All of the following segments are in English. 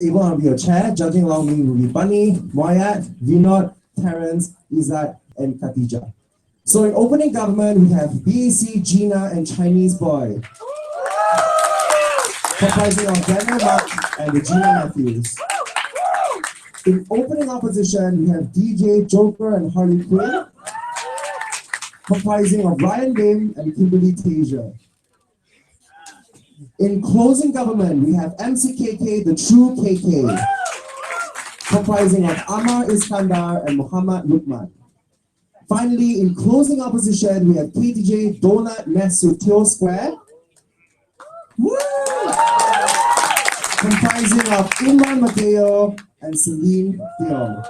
Able on your chair, judging along me will be Bunny, Moyat, Vinod, Terence, Izzat, and Khatija. So in opening government, we have BAC, Gina, and Chinese boy, comprising of Daniel Mark and Regina Matthews. In opening opposition, we have DJ, Joker, and Harley Quinn, comprising of Ryan Lim and Kimberly Tasia. In closing government, we have MCKK, the true KK, comprising of Ammar Iskandar and Muhammad Lukman. Finally, in closing opposition, we have KTJ, Donut, Mesu, Teo Square, comprising of Imran Mateo and Celine Dion.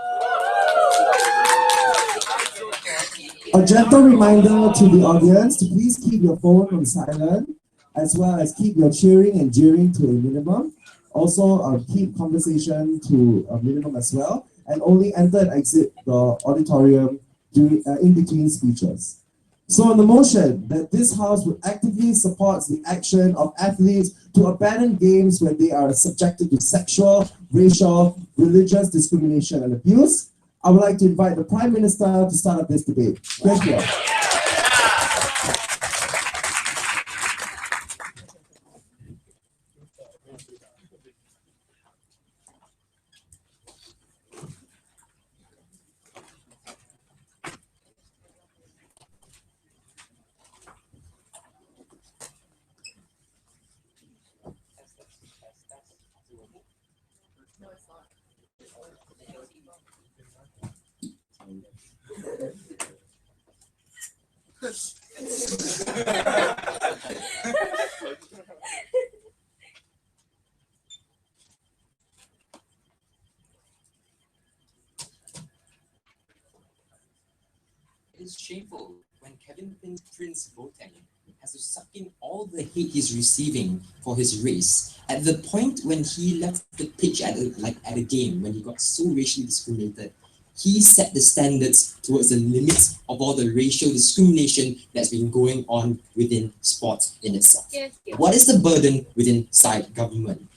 A gentle reminder to the audience to please keep your phone on silent, as well as keep your cheering and jeering to a minimum. Also, keep conversation to a minimum as well, and only enter and exit the auditorium in between speeches. So on the motion that this House will actively support the action of athletes to abandon games when they are subjected to sexual, racial, religious discrimination and abuse, I would like to invite the Prime Minister to start up this debate. Thank you. It is shameful when Kevin Prince Boateng has to suck in all the hate he's receiving for his race at the point when he left the pitch at a game when he got so racially discriminated. He set the standards towards the limits of all the racial discrimination that's been going on within sports in itself. Yes. What is the burden within side government?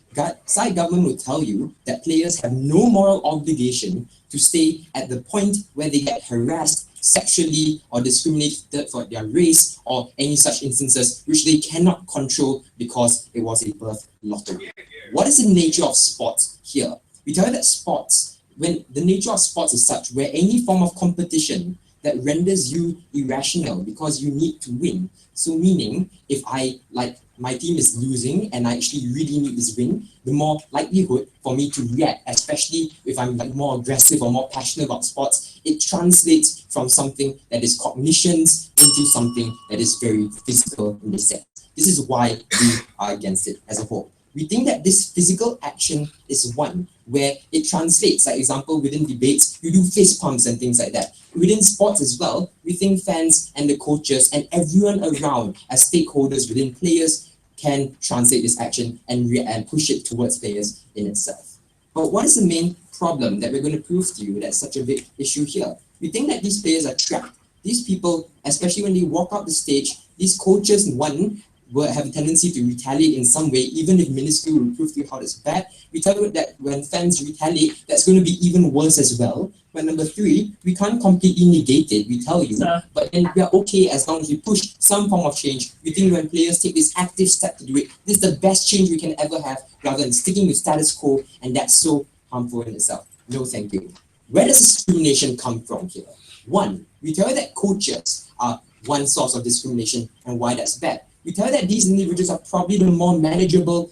Side government will tell you that players have no moral obligation to stay at the point where they get harassed sexually or discriminated for their race or any such instances which they cannot control because it was a birth lottery. What is the nature of sports here? We tell you that when the nature of sports is such where any form of competition that renders you irrational because you need to win. So meaning if my team is losing and I actually really need this win, the more likelihood for me to react, especially if I'm more aggressive or more passionate about sports, it translates from something that is cognitions into something that is very physical in this sense. This is why we are against it as a whole. We think that this physical action is one where it translates, like example, within debates, you do fist pumps and things like that. Within sports as well, we think fans and the coaches and everyone around as stakeholders within players can translate this action and push it towards players in itself. But what is the main problem that we're going to prove to you that's such a big issue here? We think that these players are trapped. These people, especially when they walk out the stage, these coaches, one, will have a tendency to retaliate in some way, even if minuscule will prove to you how it's bad. We tell you that when fans retaliate, that's going to be even worse as well. But number three, we can't completely negate it, we tell you, but then we are okay as long as we push some form of change. We think when players take this active step to do it, this is the best change we can ever have, rather than sticking with status quo, and that's so harmful in itself. No, thank you. Where does discrimination come from here? One, we tell you that coaches are one source of discrimination and why that's bad. We tell that these individuals are probably the more manageable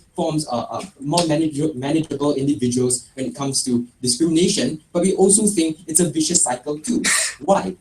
manageable individuals when it comes to discrimination, but we also think it's a vicious cycle too. Why?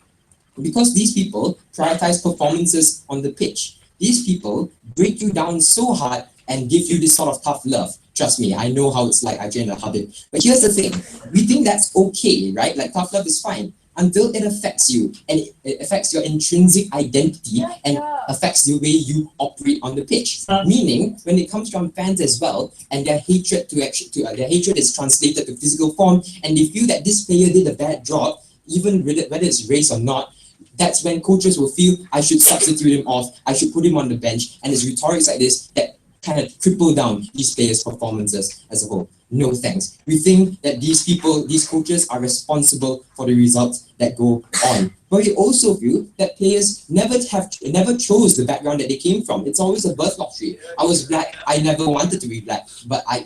Because these people prioritize performances on the pitch. These people break you down so hard and give you this sort of tough love. Trust me, I know how it's like, I trained a habit. But here's the thing, we think that's okay, right? Like tough love is fine, until it affects you and it affects your intrinsic identity and affects the way you operate on the pitch. Meaning, when it comes from fans as well, and their hatred their hatred is translated to physical form, and they feel that this player did a bad job, even whether it's race or not, that's when coaches will feel I should substitute him off, I should put him on the bench, and it's rhetorics like this that kind of cripple down these players' performances as a whole. no thanks. We think that these people, these coaches are responsible for the results that go on. But we also feel that players never chose the background that they came from. It's always a birth lottery. I was black. I never wanted to be black, but I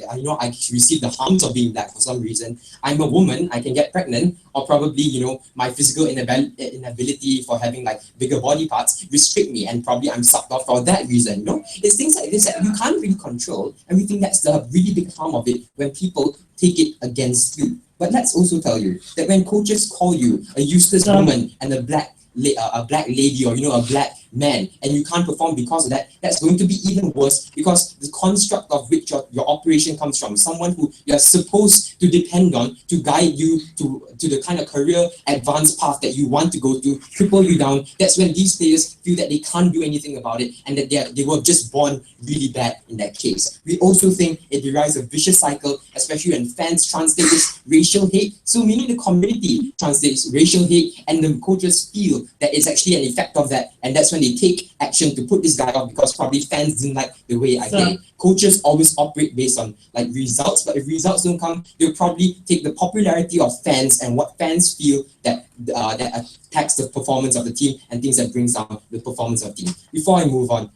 received the harms of being black for some reason. I'm a woman. I can get pregnant, or probably my physical inability for having like bigger body parts restrict me, and probably I'm sucked off for that reason. It's things like this that you can't really control, and we think that's the really big harm of it when people take it against you. But let's also tell you that when coaches call you a useless woman and a black lady, or a black man, and you can't perform because of that, that's going to be even worse, because the construct of which your operation comes from, someone who you're supposed to depend on to guide you to the kind of career advanced path that you want to go to, cripple you down. That's when these players feel that they can't do anything about it, and that they were just born really bad in that case. We also think it derives a vicious cycle, especially when fans translate this racial hate. So meaning the community translates racial hate, and the coaches feel that it's actually an effect of that, and that's when they take action to put this guy off because probably fans didn't like the way I play. Coaches always operate based on like results, but if results don't come, they'll probably take the popularity of fans and what fans feel that attacks the performance of the team and things that brings down the performance of the team. Before I move on,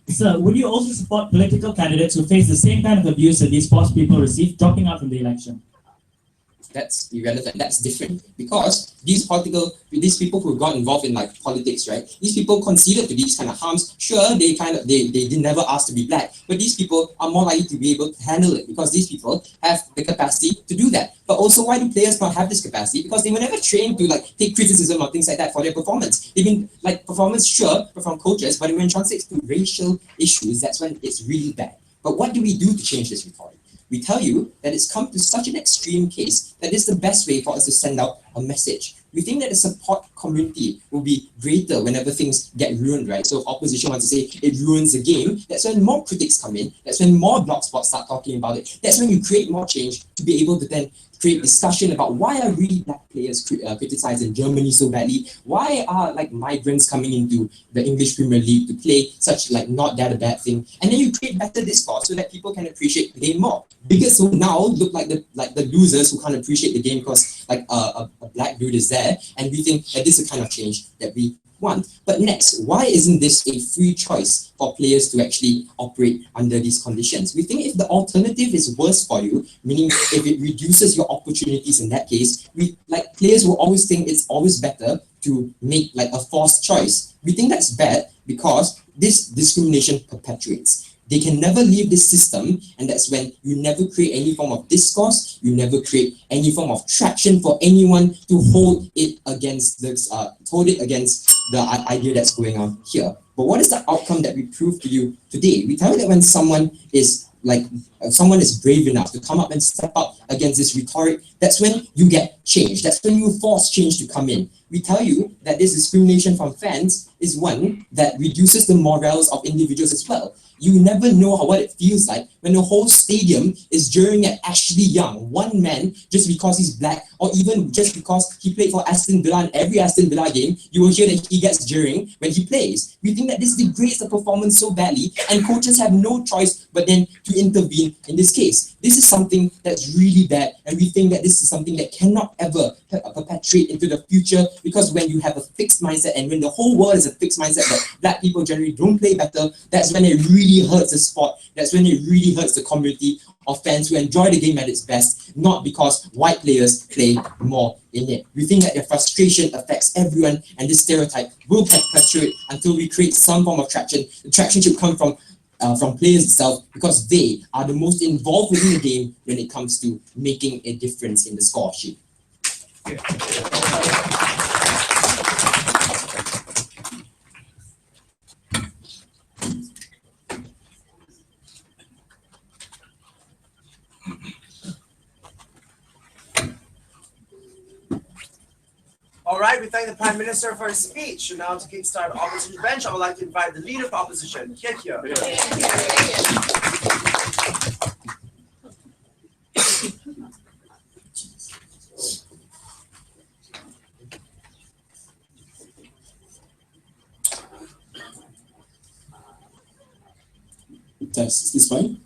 Sir, would you also support political candidates who face the same kind of abuse that these sports people receive, dropping out from the election? That's irrelevant. That's different, because these people who got involved in like politics, right? These people conceded to these kind of harms. Sure, they did never ask to be black, but these people are more likely to be able to handle it because these people have the capacity to do that. But also, why do players not have this capacity? Because they were never trained to like take criticism or things like that for their performance. They've been like performance, sure, from coaches, but when it translates to racial issues, that's when it's really bad. But what do we do to change this rhetoric? We tell you that it's come to such an extreme case that it's the best way for us to send out a message. We think that the support community will be greater whenever things get ruined, right? So if opposition wants to say it ruins the game, that's when more critics come in, that's when more blog spots start talking about it, that's when you create more change to be able to then create discussion about why are really black players criticized in Germany so badly? Why are like migrants coming into the English Premier League to play such like not that a bad thing? And then you create better discourse so that people can appreciate the game more. Because so now look like the losers who can't appreciate the game because like a black dude is there, and we think that this is the kind of change that we want. But next, why isn't this a free choice for players to actually operate under these conditions? We think if the alternative is worse for you, meaning if it reduces your opportunities in that case, players will always think it's always better to make like a forced choice. We think that's bad because this discrimination perpetuates. They can never leave this system, and that's when you never create any form of discourse, you never create any form of traction for anyone to hold it against the idea that's going on here. But what is the outcome that we prove to you today? We tell you that when someone is brave enough to come up and step up against this rhetoric, that's when you get change. That's when you force change to come in. We tell you that this discrimination from fans is one that reduces the morals of individuals as well. You never know what it feels like when the whole stadium is jeering at Ashley Young, one man, just because he's black, or even just because he played for Aston Villa, and every Aston Villa game, you will hear that he gets jeering when he plays. We think that this degrades the performance so badly, and coaches have no choice but then to intervene in this case. This is something that's really bad, and we think that this is something that cannot ever perpetuate into the future, because when you have a fixed mindset, and when the whole world is a fixed mindset that black people generally don't play better, that's when it really hurts the sport. That's when it really hurts the community of fans who enjoy the game at its best, not because white players play more in it. We think that their frustration affects everyone, and this stereotype will perpetuate until we create some form of traction. The traction should come from players itself, because they are the most involved within the game when it comes to making a difference in the score sheet. All right, we thank the Prime Minister for his speech. And now to kickstart the opposition bench, I would like to invite the Leader of Opposition, Kekya. Test, is this fine?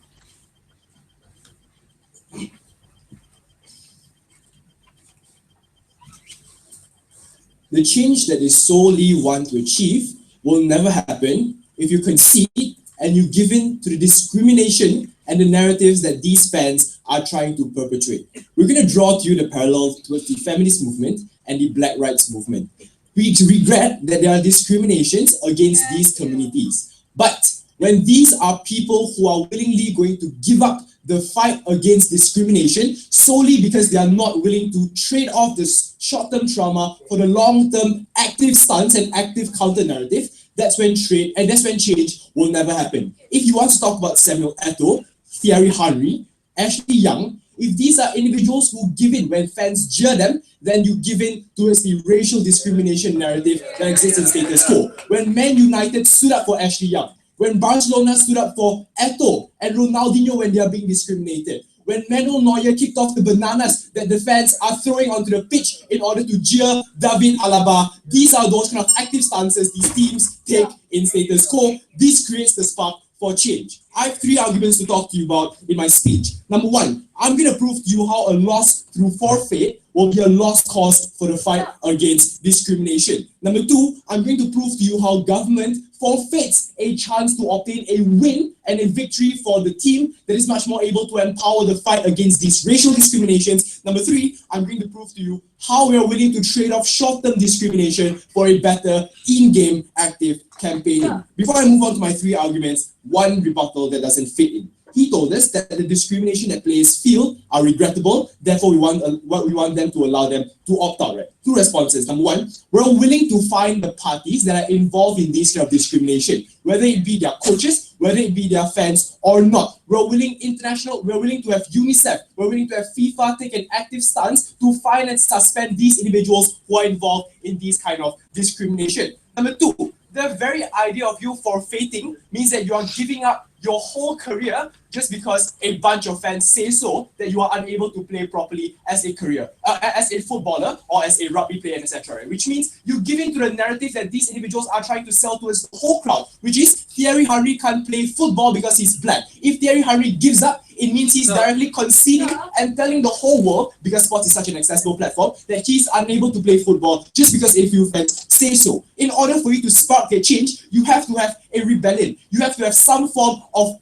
the change that they solely want to achieve will never happen if you concede and you give in to the discrimination and the narratives that these fans are trying to perpetrate. We're going to draw to you the parallel towards the feminist movement and the Black rights movement. We regret that there are discriminations against these communities. But when these are people who are willingly going to give up the fight against discrimination solely because they are not willing to trade off this short-term trauma for the long-term active stance and active counter-narrative, that's when change will never happen. If you want to talk about Samuel Eto'o, Thierry Henry, Ashley Young, if these are individuals who give in when fans jeer them, then you give in towards the racial discrimination narrative that exists in status quo. When Man United stood up for Ashley Young, when Barcelona stood up for Eto'o and Ronaldinho when they are being discriminated, when Manuel Neuer kicked off the bananas that the fans are throwing onto the pitch in order to jeer David Alaba, these are those kind of active stances these teams take in status quo. This creates the spark for change. I have 3 arguments to talk to you about in my speech. Number 1, I'm going to prove to you how a loss through forfeit will be a lost cause for the fight against discrimination. Number 2, I'm going to prove to you how government forfeits a chance to obtain a win and a victory for the team that is much more able to empower the fight against these racial discriminations. Number 3, I'm going to prove to you how we are willing to trade off short-term discrimination for a better in-game active campaigning. Before I move on to my 3 arguments, one rebuttal that doesn't fit in. He told us that the discrimination that players feel are regrettable, therefore we want them to allow them to opt out, right? 2 responses. Number 1, we're willing to find the parties that are involved in this kind of discrimination, whether it be their coaches, whether it be their fans or not. We're willing to have UNICEF, we're willing to have FIFA take an active stance to find and suspend these individuals who are involved in these kind of discrimination. Number 2, the very idea of you forfeiting means that you are giving up your whole career just because a bunch of fans say so, that you are unable to play properly as a career, as a footballer or as a rugby player, etc. Right? Which means you give in to the narrative that these individuals are trying to sell towards the whole crowd, which is Thierry Henry can't play football because he's black. If Thierry Henry gives up, it means he's directly conceding and telling the whole world, because sports is such an accessible platform, that he's unable to play football just because a few fans say so. In order for you to spark a change, you have to have a rebellion. You have to have some form of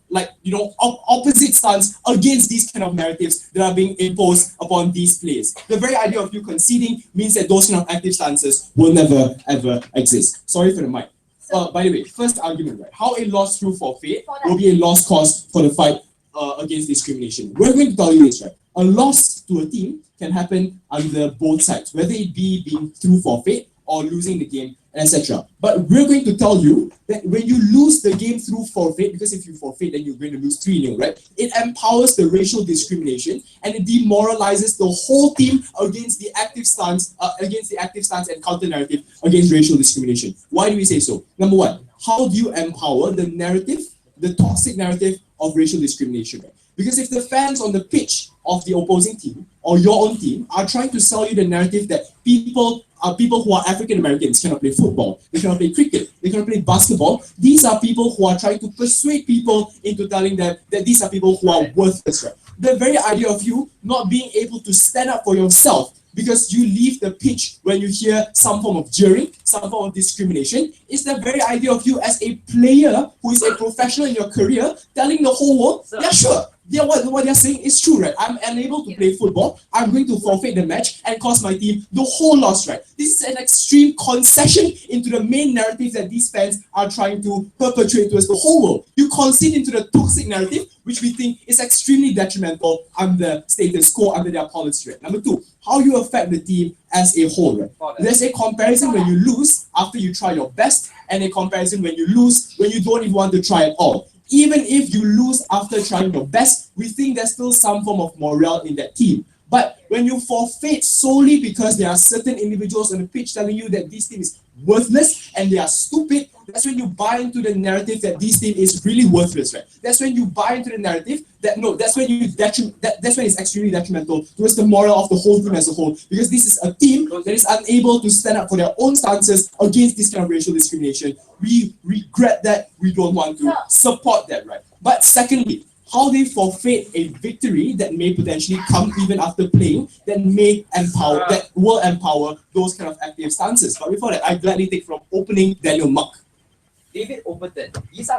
opposite stance against these kind of narratives that are being imposed upon these players. The very idea of you conceding means that those kind of active stances will never ever exist. Sorry for the mic. By the way, first argument, right? How a loss through forfeit will be a lost cause for the fight against discrimination. We're going to tell you this, right? A loss to a team can happen under both sides, whether it be being through forfeit or losing the game, etc. But we're going to tell you that when you lose the game through forfeit, because if you forfeit, then you're going to lose 3-0, right? It empowers the racial discrimination and it demoralizes the whole team against the active stance, and counter narrative against racial discrimination. Why do we say so? Number 1, how do you empower the narrative, the toxic narrative of racial discrimination? Right? Because if the fans on the pitch of the opposing team or your own team are trying to sell you the narrative that people who are African Americans cannot play football, they cannot play cricket, they cannot play basketball, these are people who are trying to persuade people into telling them that these are people who are worthless. Right? The very idea of you not being able to stand up for yourself because you leave the pitch when you hear some form of jeering, some form of discrimination, is the very idea of you as a player who is a professional in your career telling the whole world, yeah, sure, what they're saying is true, right? I'm unable to play football, I'm going to forfeit the match and cost my team the whole loss, right? This is an extreme concession into the main narrative that these fans are trying to perpetrate towards the whole world. You concede into the toxic narrative, which we think is extremely detrimental under status quo, under their policy, right? Number 2, how you affect the team as a whole, right? There's a comparison when you lose after you try your best, and a comparison when you lose when you don't even want to try at all. Even if you lose after trying your best, we think there's still some form of morale in that team. But when you forfeit solely because there are certain individuals on the pitch telling you that this team is worthless and they are stupid, that's when you buy into the narrative that this team is really worthless, right? That's when you buy into the narrative that that's when it's extremely detrimental towards the morale of the whole team as a whole, because this is a team that is unable to stand up for their own stances against this kind of racial discrimination. We regret that. We don't want to support that, right? But secondly, how they forfeit a victory that may potentially come even after playing that will empower those kind of active stances. But before that, I gladly take from opening Daniel Muck. David Overton. These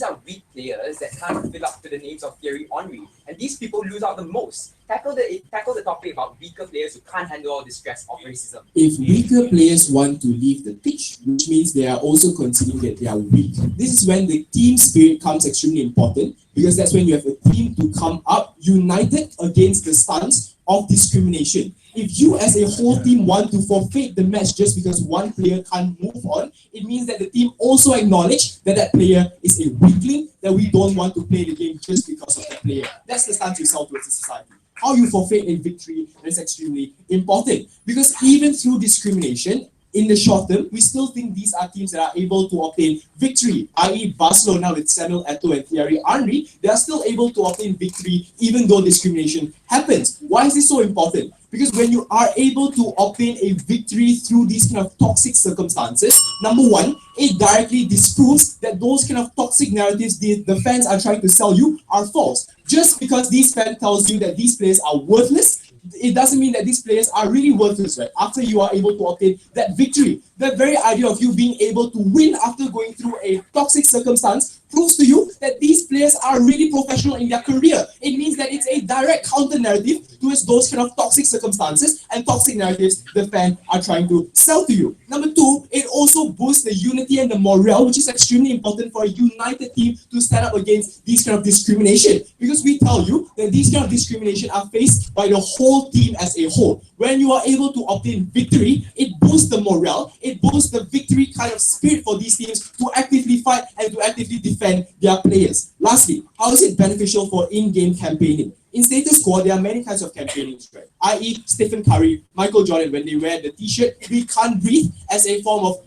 are weak players that can't fill up to the names of Thierry Henry, and these people lose out the most. Tackle the topic about weaker players who can't handle all the stress of racism. If weaker players want to leave the pitch, which means they are also considering that they are weak. This is when the team spirit comes extremely important, because that's when you have a team to come up united against the stance of discrimination. If you as a whole team want to forfeit the match just because one player can't move on, it means that the team also acknowledge that that player is a weakling, that we don't want to play the game just because of that player. That's the stance we sell towards the society. How you forfeit a victory is extremely important, because even through discrimination, in the short term, we still think these are teams that are able to obtain victory, i.e. Barcelona with Samuel Eto'o and Thierry Henry, they are still able to obtain victory even though discrimination happens. Why is this so important? Because when you are able to obtain a victory through these kind of toxic circumstances, number one, it directly disproves that those kind of toxic narratives the fans are trying to sell you are false. Just because these fans tells you that these players are worthless, it doesn't mean that these players are really worthless, right? After you are able to obtain that victory, the very idea of you being able to win after going through a toxic circumstance proves to you that these players are really professional in their career. It means that it's a direct counter narrative towards those kind of toxic circumstances and toxic narratives the fans are trying to sell to you. Number two, it also boosts the unity and the morale, which is extremely important for a united team to stand up against these kind of discrimination. Because we tell you that these kind of discrimination are faced by the whole team as a whole. When you are able to obtain victory, it boosts the morale, it boosts the victory kind of spirit for these teams to actively fight and to actively defend their players. Lastly, how is it beneficial for in-game campaigning? In status quo, there are many kinds of campaigning, right? I.e. Stephen Curry, Michael Jordan, when they wear the t-shirt, "We can't breathe," as a form of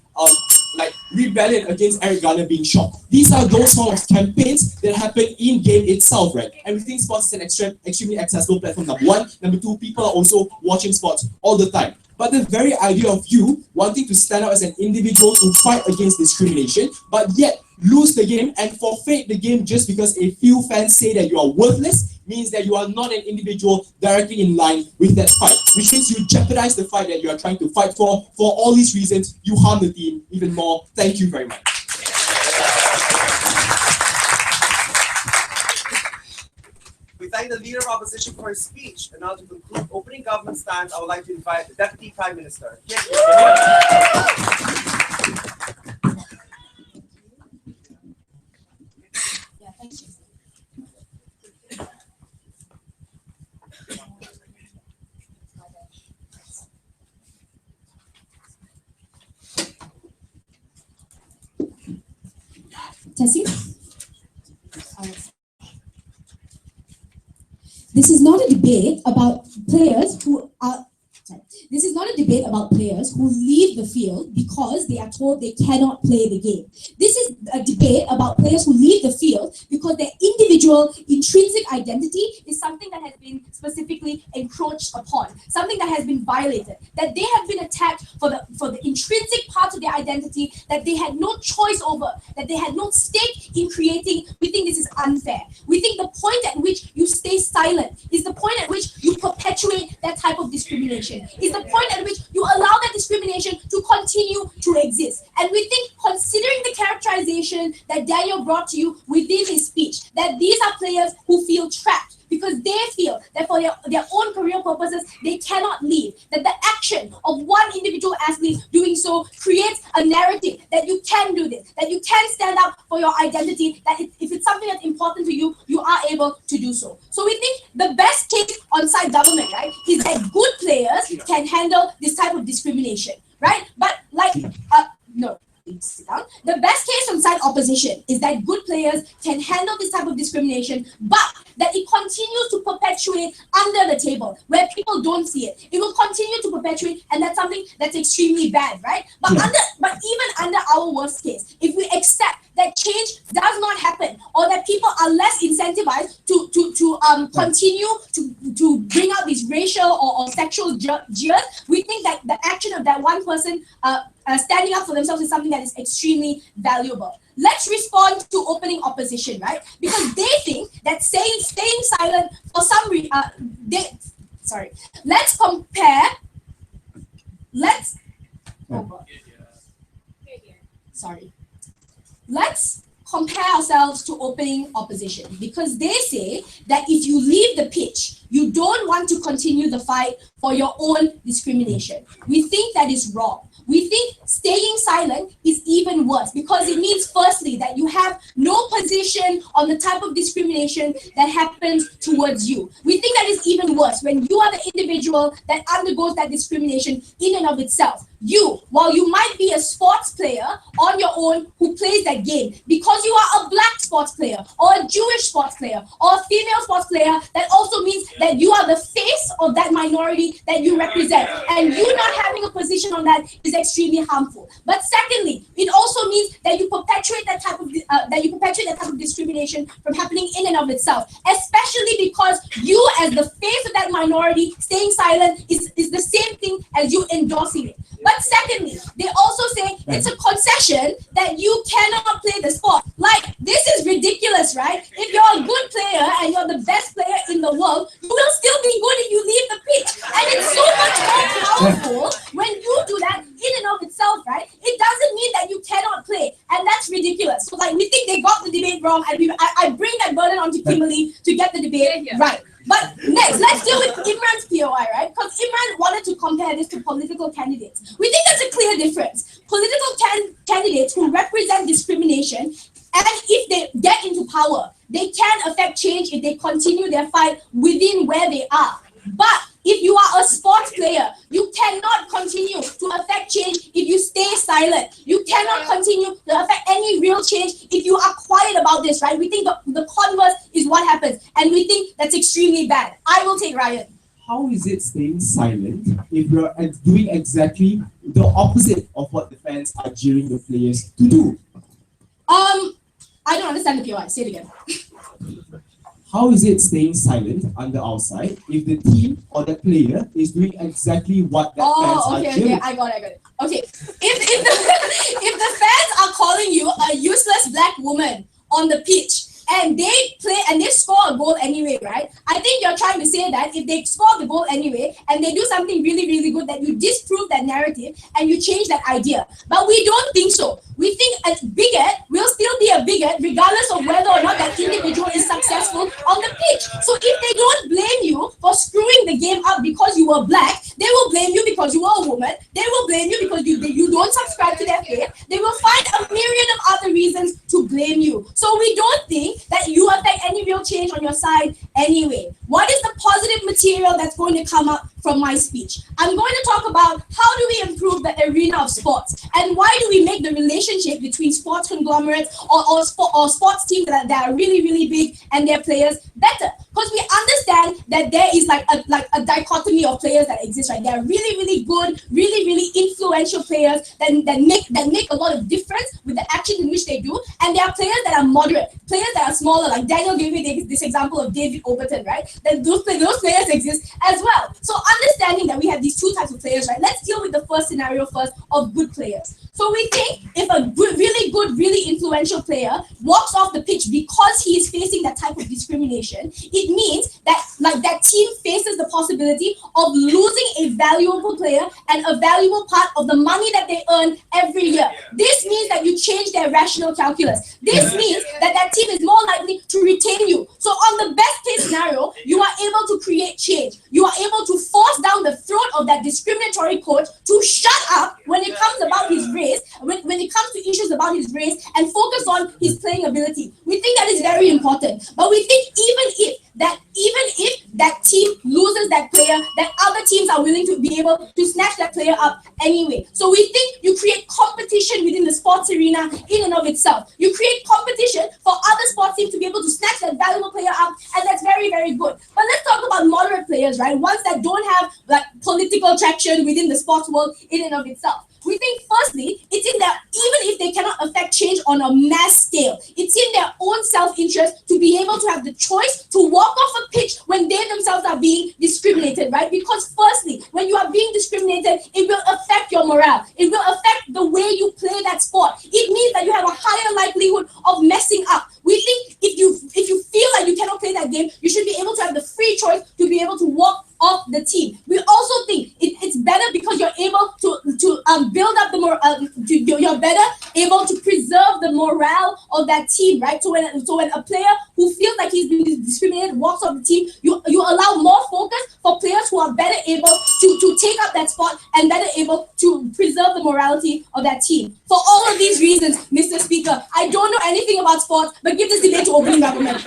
rebellion against Eric Garner being shot. These are those sort of campaigns that happen in-game itself, right? And we think sports is an extremely accessible platform, number one. Number two, people are also watching sports all the time. But the very idea of you wanting to stand out as an individual to fight against discrimination, but yet lose the game and forfeit the game just because a few fans say that you are worthless, means that you are not an individual directly in line with that fight, which means you jeopardize the fight that you are trying to fight for. For all these reasons, you harm the team even more. Thank you very much. We thank the Leader of Opposition for his speech. And now to conclude opening government stance, I would like to invite the Deputy Prime Minister. Yeah, thank you. Tessie? This is not a debate about players who are. This is not a debate about players who leave the field because they are told they cannot play the game. This is a debate about players who leave the field because their individual intrinsic identity is something that has been specifically encroached upon, something that has been violated, that they have been attacked for the intrinsic parts of their identity that they had no choice over, that they had no stake in creating. We think this is unfair. We think the point at which you stay silent is the point at which you perpetuate that type of discrimination. Is the point at which you allow that discrimination to continue to exist. And we think, considering the characterization that Daniel brought to you within his speech, that these are players who feel trapped because they feel that for their own career purposes, they cannot leave. That the action of one individual athlete doing so creates a narrative that you can do this, that you can stand up for your identity, that if it's something that's important to you, you are able to do so. So we think the best case on-site government, right, is that good players can handle this type of discrimination, right? But no. Sit down. The best case on side opposition is that good players can handle this type of discrimination, but that it continues to perpetuate under the table where people don't see it. It will continue to perpetuate, and that's something that's extremely bad, right? But even under our worst case, if we accept that change does not happen, or that people are less incentivized to continue to bring out these racial or sexual jeers, we think that the action of that one person standing up for themselves is something that is extremely valuable. Let's respond to opening opposition, right? Because they think that staying silent for some reason, let's compare, let's, oh God. Sorry. Let's compare ourselves to opening opposition because they say that if you leave the pitch, you don't want to continue the fight for your own discrimination. We think that is wrong. We think staying silent is even worse because it means firstly that you have no position on the type of discrimination that happens towards you. We think that is even worse when you are the individual that undergoes that discrimination in and of itself. You, while you might be a sports player on your own who plays that game, because you are a black sports player or a Jewish sports player or a female sports player, that also means that you are the face of that minority that you represent. And you not having a position on that is extremely harmful. But secondly, it also means that you perpetuate that type of discrimination from happening in and of itself, especially because you, as the face of that minority, staying silent is the same thing as you endorsing it. But secondly, they also say it's a concession that you cannot play the sport. Like, this is ridiculous, right? If you're a good player and you're the best player in the world, you will still be good if you leave the pitch. And it's so much more powerful when you do that in and of itself, right? It doesn't mean that you cannot play. And that's ridiculous. So, like, we think they got the debate wrong. And I bring that burden onto Kimberly to get the debate right. But next, let's deal with Imran's POI, right? Because Imran wanted to compare this to political candidates. We think there's a clear difference. Political candidates who represent discrimination, and if they get into power, they can affect change if they continue their fight within where they are. But if you are a sports player, you cannot continue to affect change if you stay silent. You cannot continue to affect any real change if you are quiet about this, right? We think the converse is what happens, and we think that's extremely bad. I will take Ryan. How is it staying silent if you're doing exactly the opposite of what the fans are jeering the players to do? I don't understand the POI. Say it again. How is it staying silent under our side if the team or the player is doing exactly what the fans are jeering? Okay, I got it. Okay, if the fans are calling you a useless black woman on the pitch and they play and they score a goal anyway, right? I think you're trying to say that if they score the goal anyway and they do something really, really good, that you disprove that narrative and you change that idea. But we don't think so. We think a bigot will still be a bigot regardless of whether or not that individual is successful on the pitch. So if they don't blame you for screwing the game up because you were black, they will blame you because you were a woman. They will blame you because you don't subscribe to their faith. They will find a myriad of other reasons to blame you. So we don't think that you affect any real change on your side anyway. What is the positive material that's going to come up from my speech? I'm going to talk about how do we improve the arena of sports and why do we make the relationship between sports conglomerates or sports teams that are really, really big and their players better. Because we understand that there is like a dichotomy of players that exist, right? There are really, really good, really, really influential players that make a lot of difference with the actions in which they do. And there are players that are moderate, players that are smaller, like Daniel gave me this example of David Overton, right? That those players exist as well. So understanding that we have these two types of players, right? Let's deal with the first scenario first of good players. So we think if a really good, really influential player walks off the pitch because he is facing that type of discrimination, it means that that team faces the possibility of losing a valuable player and a valuable part of the money that they earn every year. This means that you change their rational calculus. This means that team is more likely to retain you. So on the best case scenario, you are able to create change. You are able to force down the throat of that discriminatory coach to shut up when it comes about his race, when it comes to issues about his race, and focus on his playing ability. We think that is very important. But we think even if that team loses that player, that other teams are willing to be able to snatch that player up anyway. So we think you create competition within the sports arena in and of itself. You create competition for other sports teams to be able to snatch that valuable player up, and that's very, very good. But let's talk about moderate players, right? Ones that don't have like political traction within the sports world in and of itself. We think firstly, it's in their, even if they cannot affect change on a mass scale, it's in their own self-interest to be able to have the choice to walk off a pitch when they themselves are being discriminated, right? Because firstly, when you are being discriminated, it will affect your morale. It will affect the way you play that sport. It means that you have a higher likelihood of messing up. We think if you feel like you cannot play that game, you should be able to have the free choice to be able to walk off the team. We also think it's better because you're able to build up the you're better able to preserve the morale of that team, right? So when a player who feels like he's being discriminated walks off the team, you allow more focus for players who are better able to take up that spot and better able to preserve the morality of that team. For all of these reasons, Mr. Speaker, I don't know anything about sports, but give this debate to opening government.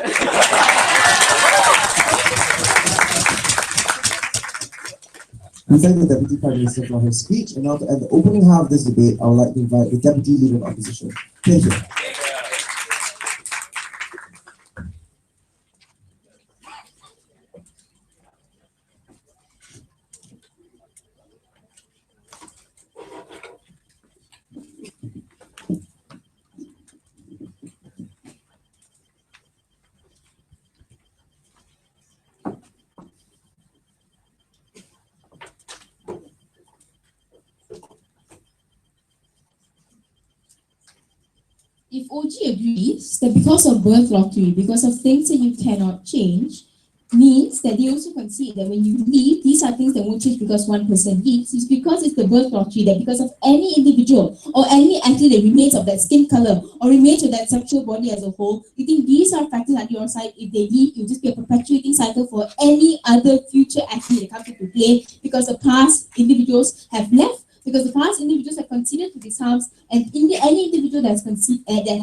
We thank the Deputy Prime Minister for her speech, and now to end the opening half of this debate, I would like to invite the Deputy Leader of Opposition. Thank you. If OG agrees that because of birth lottery, because of things that you cannot change, means that they also concede that when you leave, these are things that won't change because one person leaves. It's because it's the birth lottery that because of any individual or any athlete that remains of that skin color or remains with that sexual body as a whole, you think these are factors on your side. If they leave, it'll just be a perpetuating cycle for any other future athlete that comes into play because the past individuals have left. Because the past individuals have continued to these harms, and any individual that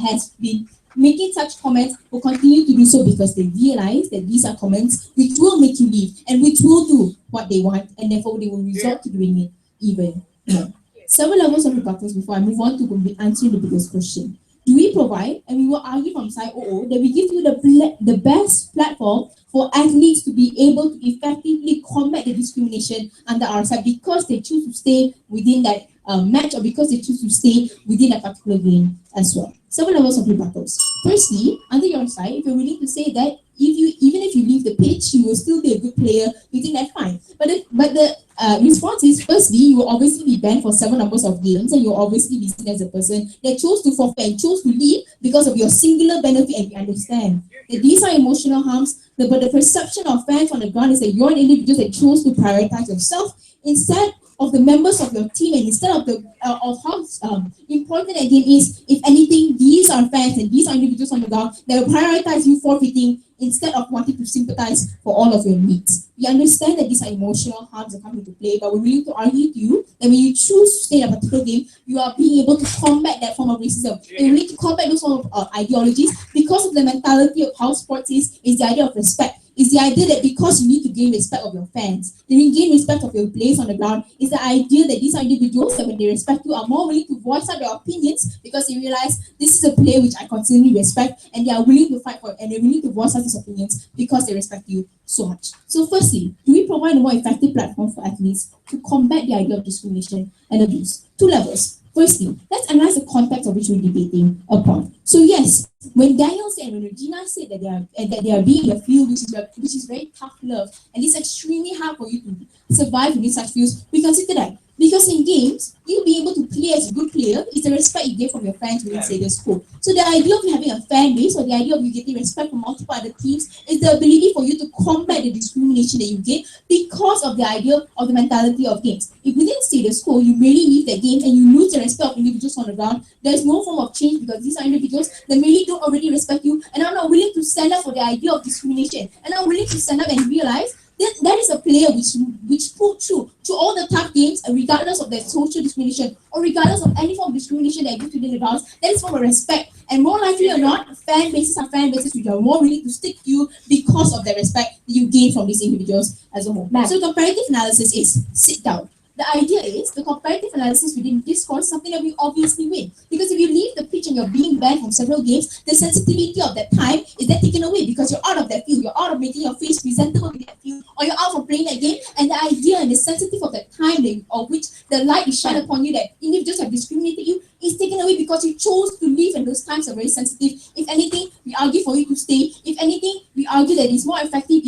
has been making such comments will continue to do so because they realize that these are comments which will make you leave and which will do what they want, and therefore they will resort to doing it even more. Several levels of rebuttals before I move on to answering the biggest question. Do we provide, and we will argue from side OO, that we give you the best platform for athletes to be able to effectively combat the discrimination under our side because they choose to stay within that match or because they choose to stay within a particular game as well. Several levels of rebuttals. Firstly, under your side, if you're willing to say that even if you leave the pitch, you will still be a good player, you think that's fine. But the response is, firstly, you will obviously be banned for several numbers of games, and you'll obviously be seen as a person that chose to forfeit and chose to leave because of your singular benefit, and we understand that these are emotional harms. But the perception of fans on the ground is that you're an individual that chose to prioritize yourself instead of the members of your team, and instead of how important a game is. If anything, these are fans and these are individuals on the ground that will prioritize you forfeiting instead of wanting to sympathize for all of your needs. We understand that these are emotional harms that come into play, but we're willing to argue to you that when you choose to stay in a particular game, you are being able to combat that form of racism. And you need to combat those form of ideologies because of the mentality of how sports is the idea of respect. Is the idea that because you need to gain respect of your fans, then you gain respect of your players on the ground, is the idea that these are individuals that when they respect you are more willing to voice out their opinions because they realize this is a player which I constantly respect, and they are willing to fight for it, and they're willing to voice out these opinions because they respect you so much. So firstly, do we provide a more effective platform for athletes to combat the idea of discrimination and abuse? Two levels. Firstly, let's analyze the context of which we're debating upon. So yes, when Daniel said, when Gina said that they are being in a field which is very tough love, and it's extremely hard for you to survive in such fields, we consider that. Because in games, you'll be able to play as a good player is the respect you get from your fans within say the school. So the idea of having a fan base or the idea of you getting respect from multiple other teams is the ability for you to combat the discrimination that you get because of the idea of the mentality of games. If within say the school, you merely leave the game and you lose the respect of individuals on the ground, there's no form of change because these are individuals that really don't already respect you and are not willing to stand up for the idea of discrimination and are willing to stand up and realize that is a player which pulled through to all the tough games, regardless of their social discrimination or regardless of any form of discrimination that exists within the grounds. That is form of respect. And more likely or not, fan bases are fan bases which are more willing to stick to you because of the respect that you gain from these individuals as a whole. So comparative analysis is sit down. The idea is the comparative analysis within discourse, something that we obviously win. Because if you leave the pitch and you're being banned from several games, the sensitivity of that time is then taken away because you're out of that field. You're out of making your face presentable in that field, or you're out from playing that game, and the idea and the sensitive of the time of which the light is shined upon you that individuals have discriminated you is taken away because you chose to live, and those times are very sensitive. If anything, we argue for you to stay. If anything, we argue that it's more effective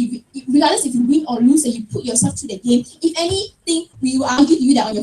regardless if you win or lose and you put yourself through the game. If anything, we will argue to you that on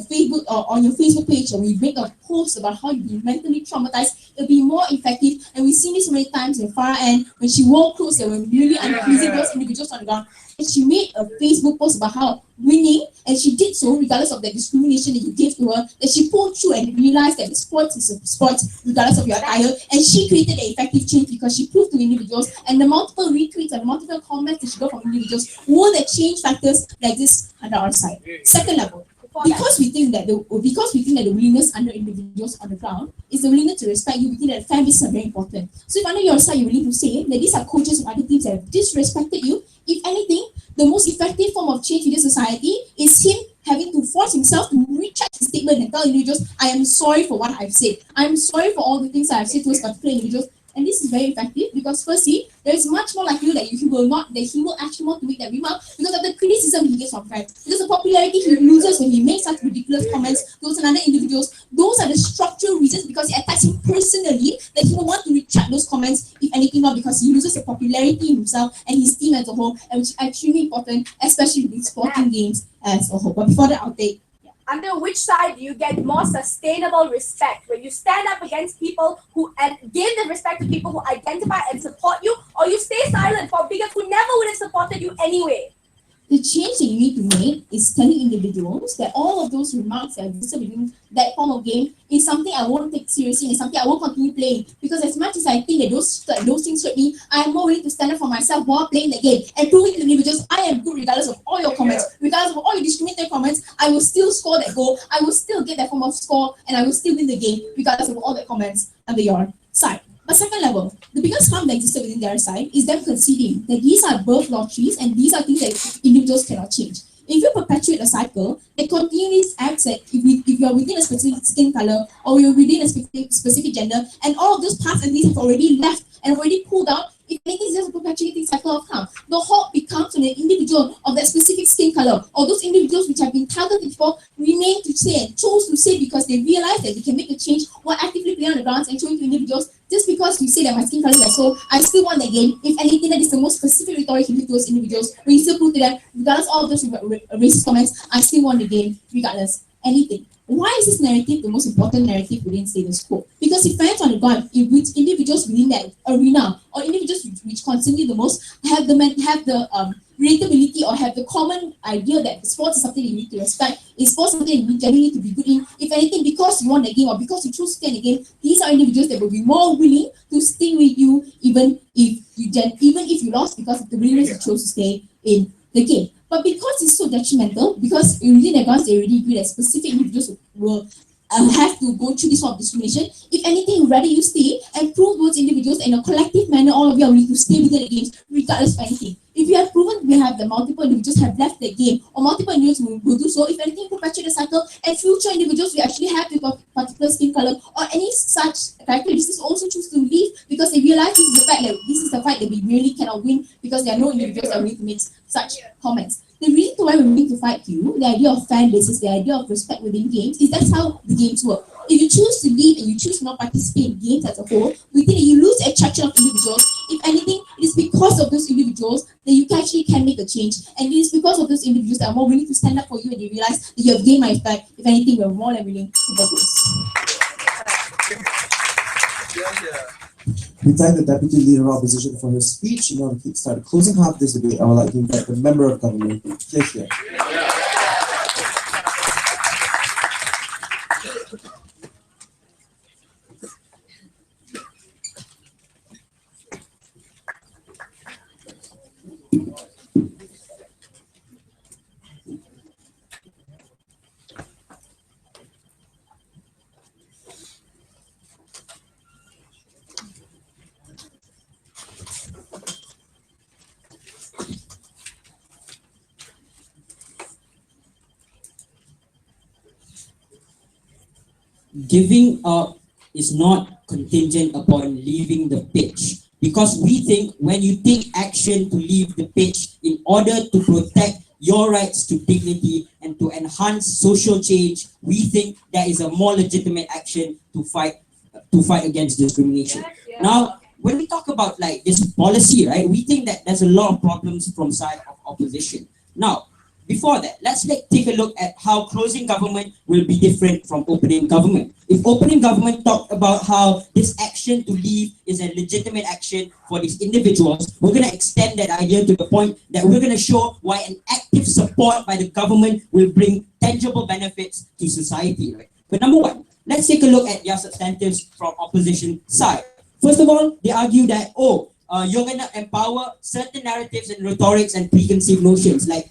your Facebook page, or we make a post about how you've been mentally traumatized, it'll be more effective. And we've seen this so many times in far end when she wore clothes that were really unpleasing those individuals on the ground. And she made a Facebook post about how winning, and she did so regardless of the discrimination that you gave to her, that she pulled through and realized that the sports is a sport regardless of your attire, and she created an effective change because she proved to individuals, and the multiple retweets and multiple comments that she got from individuals were the change factors that exist under our side. Second level, because we think that the willingness under individuals on the ground is the willingness to respect you, we think that the fan bases are very important. So if under your side you're willing to say that these are coaches from other teams that have disrespected you, if anything, the most effective form of change in this society is him having to force himself to retract his statement and tell individuals, I am sorry for what I've said. I'm sorry for all the things I've said towards particular individuals. And this is very effective because firstly, there is much more likelihood that he will actually want to make that remark because of the criticism he gets from fans, because the popularity he loses when he makes such ridiculous comments towards another individuals. Those are the structural reasons, because it attacks him personally, that he will want to retract those comments, if anything, not because he loses the popularity himself and his team as a whole, and which is extremely important, especially with sporting games as a whole. But before that, I'll take. Under which side do you get more sustainable respect? When you stand up against people who and give the respect to people who identify and support you, or you stay silent for bigots who never would have supported you anyway? The change that you need to make is telling individuals that all of those remarks that are within that form of game is something I won't take seriously and something I won't continue playing. Because as much as I think that those things hurt me, I am more willing to stand up for myself while playing the game and proving to individuals I am good regardless of all your comments, regardless of all your discriminatory comments. I will still score that goal. I will still get that form of score, and I will still win the game regardless of all the comments under your side. But second level, the biggest harm that existed within their side is them conceding that these are birth lotteries and these are things that individuals cannot change. If you perpetuate a cycle that continually acts that if you are within a specific skin color or you're within a specific gender, and all of those past and these have already left and already pulled out, if anything is just a perpetuating cycle of harm. The hope becomes when an individual of that specific skin color or those individuals which have been targeted for remain to say and chose to say because they realize that they can make a change while actively playing on the grounds and showing to individuals, just because you say that my skin color is so, I still want the game. If anything, that is the most specific rhetoric you give to those individuals, when you still prove to them, regardless of all of those racist comments, I still want the game, regardless. Anything. Why is this narrative the most important narrative within status quo? Because it fans on the ground, which individuals within that arena or individuals which concern you the most have the relatability or have the common idea that sports is something you need to respect, is sports something you genuinely need to be good in. If anything, because you won the game or because you choose to stay in the game, these are individuals that will be more willing to stay with you even if you lost, because of the willingness you chose to stay in the game. But because it's so detrimental, because within the grounds they already agree that specific individuals will have to go through this sort of discrimination, if anything, rather you stay and prove those individuals in a collective manner, all of you are willing to stay within the games, regardless of anything. If you have proven we have the multiple individuals have left the game, or multiple individuals will do so, if anything, perpetuate the cycle, and future individuals will actually have a particular skin color or any such characteristics also choose to leave because they realize this is the fight that we really cannot win because there are no individuals that are willing to make such comments. The reason why we're willing to fight you, the idea of fan bases, the idea of respect within games, is that's how the games work. If you choose to leave and you choose to not participate in games as a whole, we think that you lose attraction of individuals. If anything, it is because of those individuals that you actually can make a change. And it is because of those individuals that are more willing to stand up for you and you realize that you have gained my respect. If anything, we're more than willing to do this. We thank the Deputy Leader of Opposition for his speech. In order to kickstart the closing half of this debate, I would like to invite the Member of Government, Gina. Giving up is not contingent upon leaving the pitch, because we think when you take action to leave the pitch in order to protect your rights to dignity and to enhance social change, we think that is a more legitimate action to fight against discrimination. Yes. Now, when we talk about like this policy, right, we think that there's a lot of problems from side of opposition. Now, before that, let's take a look at how closing government will be different from opening government. If opening government talked about how this action to leave is a legitimate action for these individuals, we're going to extend that idea to the point that we're going to show why an active support by the government will bring tangible benefits to society. Right? But number one, let's take a look at their substantives from opposition side. First of all, they argue that, you're going to empower certain narratives and rhetorics and preconceived notions like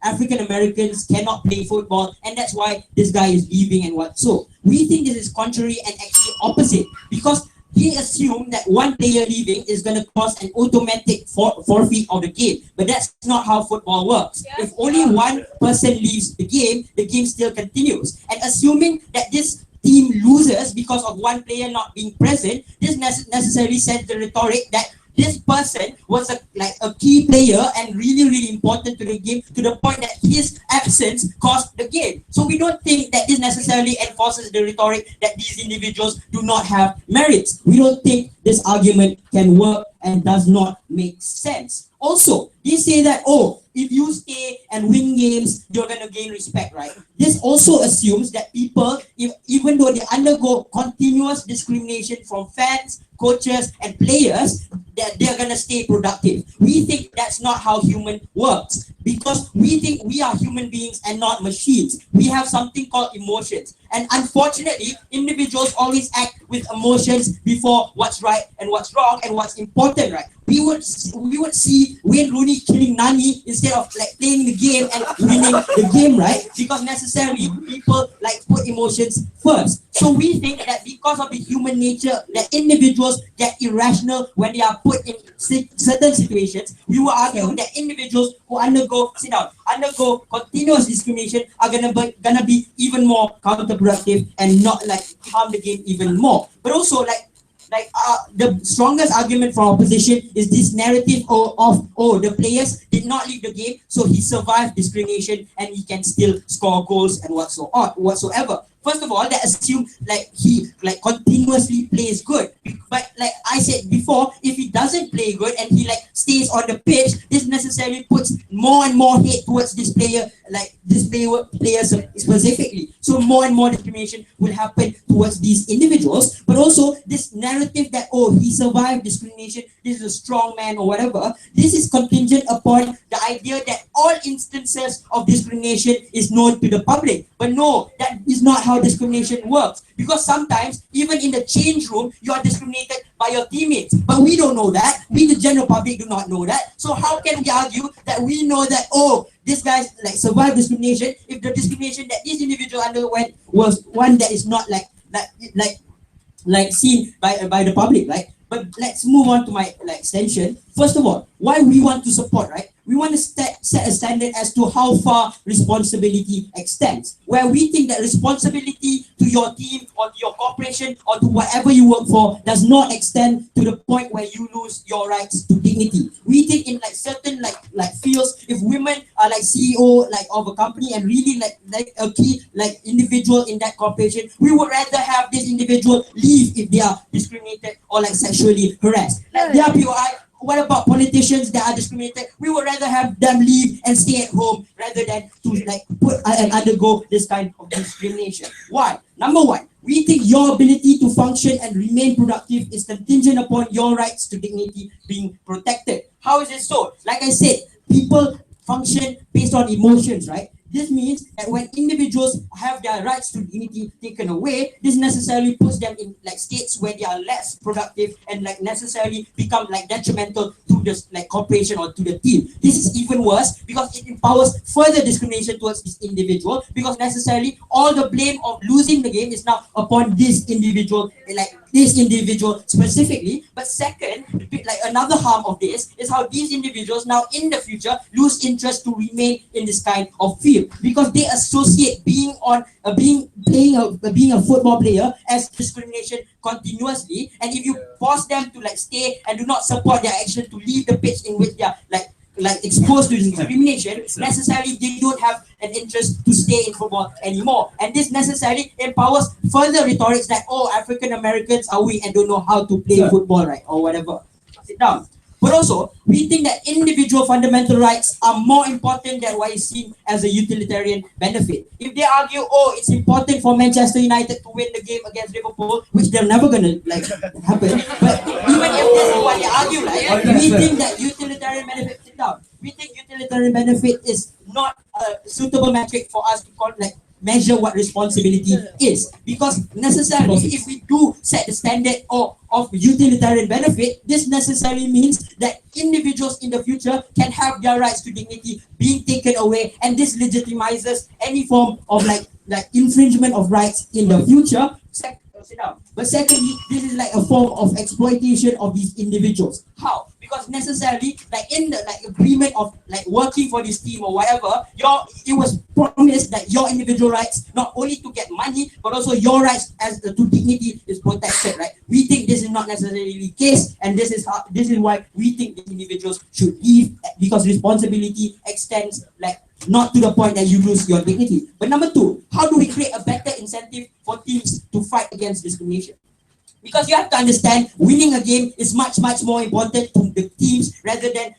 African Americans cannot play football and that's why this guy is leaving and what so. We think this is contrary and actually opposite because they assume that one player leaving is going to cause an automatic forfeit of the game. But that's not how football works. Yes. If only one person leaves the game still continues. And assuming that this team loses because of one player not being present, this necessarily sends the rhetoric that this person was a key player and really important to the game to the point that his absence cost the game. So we don't think that this necessarily enforces the rhetoric that these individuals do not have merits. We don't think this argument can work and does not make sense. Also, they say that, if you stay and win games, you're going to gain respect, right? This also assumes that people, even though they undergo continuous discrimination from fans, coaches, and players, that they're going to stay productive. We think that's not how human works because we think we are human beings and not machines. We have something called emotions. And unfortunately, individuals always act with emotions before what's right and what's wrong and what's important, right? We would see Wayne Rooney killing Nani instead of playing the game and winning the game, right? Because necessarily people put emotions first. So we think that because of the human nature that individuals get irrational when they are put in certain situations, we will argue that individuals who undergo continuous discrimination are gonna be even more counterproductive and not harm the game even more. But also the strongest argument for opposition is this narrative of the players did not leave the game, so he survived discrimination and he can still score goals and whatsoever. First of all, that assume he continuously plays good. But like I said before, if he doesn't play good and he stays on the pitch, this necessarily puts more and more hate towards this player, players specifically. So more and more discrimination will happen towards these individuals. But also this narrative that he survived discrimination, this is a strong man or whatever, this is contingent upon the idea that all instances of discrimination is known to the public. But no, that is not how discrimination works. Because sometimes, even in the change room, you are discriminated by your teammates. But we don't know that. We, the general public, do not know that. So how can we argue that we know that, this guy survived discrimination if the discrimination that this individual underwent was one that is not seen by the public, right? But let's move on to my extension. First of all, why we want to support, right? We want to set a standard as to how far responsibility extends, where we think that responsibility to your team or to your corporation or to whatever you work for does not extend to the point where you lose your rights to dignity. We think in certain fields, if women are CEO of a company and really a key individual in that corporation, we would rather have this individual leave if they are discriminated or sexually harassed. The RPOI. What about politicians that are discriminated? We would rather have them leave and stay at home rather than to put and undergo this kind of discrimination. Why? Number one, we think your ability to function and remain productive is contingent upon your rights to dignity being protected. How is it so? Like I said, people function based on emotions, right? This means that when individuals have their rights to dignity taken away, this necessarily puts them in states where they are less productive and necessarily become detrimental to the corporation or to the team. This is even worse because it empowers further discrimination towards this individual because necessarily all the blame of losing the game is now upon this individual, specifically. But second, another harm of this is how these individuals now in the future lose interest to remain in this kind of field because they associate being a football player as discrimination continuously. And if you force them to stay and do not support their action to leave the pitch in which they are like exposed to discrimination, necessarily they don't have an interest to stay in football anymore. And this necessarily empowers further rhetorics that, oh, African Americans are weak and don't know how to play football, right? Or whatever. Sit down. But also, we think that individual fundamental rights are more important than what is seen as a utilitarian benefit. If they argue, oh, it's important for Manchester United to win the game against Liverpool, which they're never gonna happen. But even if this is what they argue, right? We think that utilitarian benefit. Sit down. We think utilitarian benefit is not a suitable metric for us to measure what responsibility is, because necessarily if we do set the standard of utilitarian benefit, this necessarily means that individuals in the future can have their rights to dignity being taken away, and this legitimizes any form of like infringement of rights in the future. But secondly, this is like a form of exploitation of these individuals. How? Because necessarily, in the agreement of working for this team or whatever, it was promised that your individual rights, not only to get money, but also your rights as to dignity is protected, right? We think this is not necessarily the case, and this is why we think the individuals should leave, because responsibility extends not to the point that you lose your dignity. But number two, how do we create a better incentive for teams to fight against discrimination? Because you have to understand, winning a game is much, much more important to the teams rather than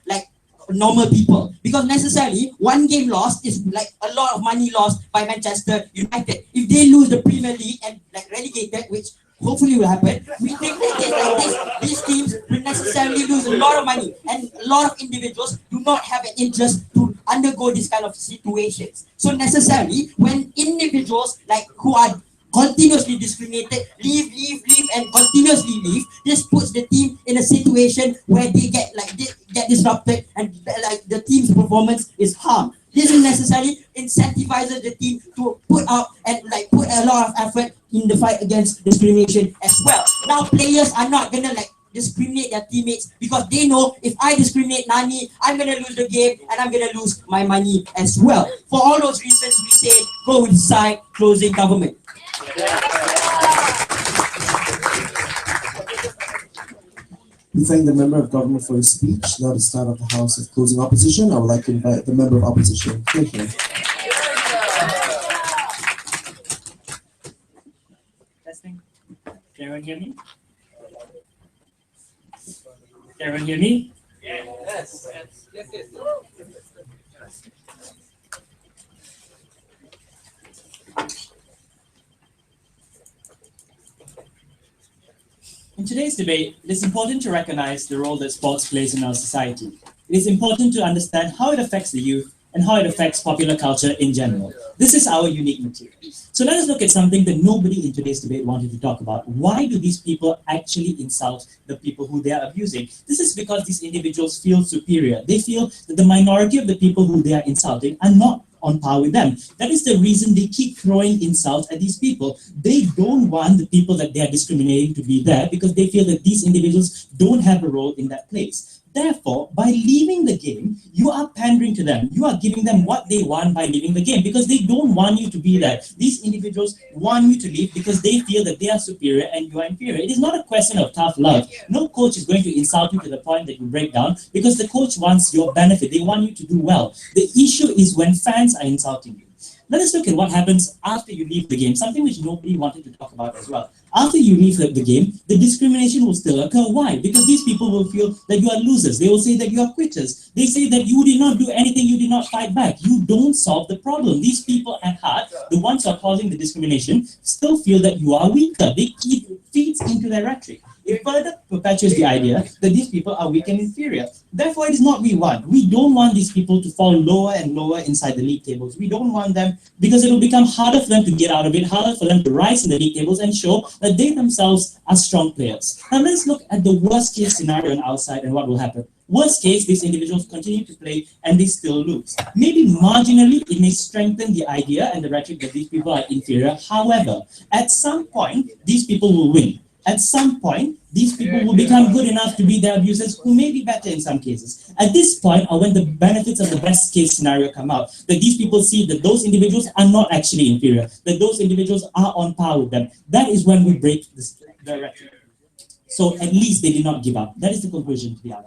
normal people. Because necessarily, one game lost is a lot of money lost by Manchester United. If they lose the Premier League and relegated, which hopefully will happen, we think that these teams will necessarily lose a lot of money, and a lot of individuals do not have an interest to undergo this kind of situations. So necessarily, when individuals who are continuously discriminated leave and continuously leave, this puts the team in a situation where they get disrupted, and the team's performance is harmed. This is necessarily incentivizes the team to put out and put a lot of effort in the fight against discrimination as well. Now players are not gonna discriminate their teammates, because they know if I discriminate Nani, I'm gonna lose the game and I'm gonna lose my money as well. For all those reasons, we say go with side closing government. We thank the member of government for his speech. Now the start of the House of Closing Opposition. I would like to invite the member of opposition. Thank you. Testing. Can everyone hear me? Can everyone hear me? Yes. In today's debate, it is important to recognize the role that sports plays in our society. It is important to understand how it affects the youth and how it affects popular culture in general. This is our unique material. So let us look at something that nobody in today's debate wanted to talk about. Why do these people actually insult the people who they are abusing? This is because these individuals feel superior. They feel that the minority of the people who they are insulting are not on par with them. That is the reason they keep throwing insults at these people. They don't want the people that they are discriminating to be there, because they feel that these individuals don't have a role in that place. Therefore, by leaving the game, you are pandering to them. You are giving them what they want by leaving the game, because they don't want you to be there. These individuals want you to leave because they feel that they are superior and you are inferior. It is not a question of tough love. No coach is going to insult you to the point that you break down, because the coach wants your benefit. They want you to do well. The issue is when fans are insulting you. Let us look at what happens after you leave the game, something which nobody wanted to talk about as well. After you leave the game, the discrimination will still occur. Why? Because these people will feel that you are losers. They will say that you are quitters. They say that you did not do anything, you did not fight back. You don't solve the problem. These people at heart, the ones who are causing the discrimination, still feel that you are weaker. They feeds into their rhetoric. It further perpetuates the idea that these people are weak and inferior. Therefore, it is not we want. We don't want these people to fall lower and lower inside the league tables. We don't want them, because it will become harder for them to get out of it, harder for them to rise in the league tables and show that they themselves are strong players. Now let's look at the worst case scenario on our side and what will happen. Worst case, these individuals continue to play and they still lose. Maybe marginally, it may strengthen the idea and the rhetoric that these people are inferior. However, at some point, these people will win. At some point, these people will become good enough to be their abusers, who may be better in some cases. At this point, or when the benefits of the best case scenario come out, that these people see that those individuals are not actually inferior, that those individuals are on par with them, that is when we break the rhetoric. So at least they did not give up. That is the conclusion to be out.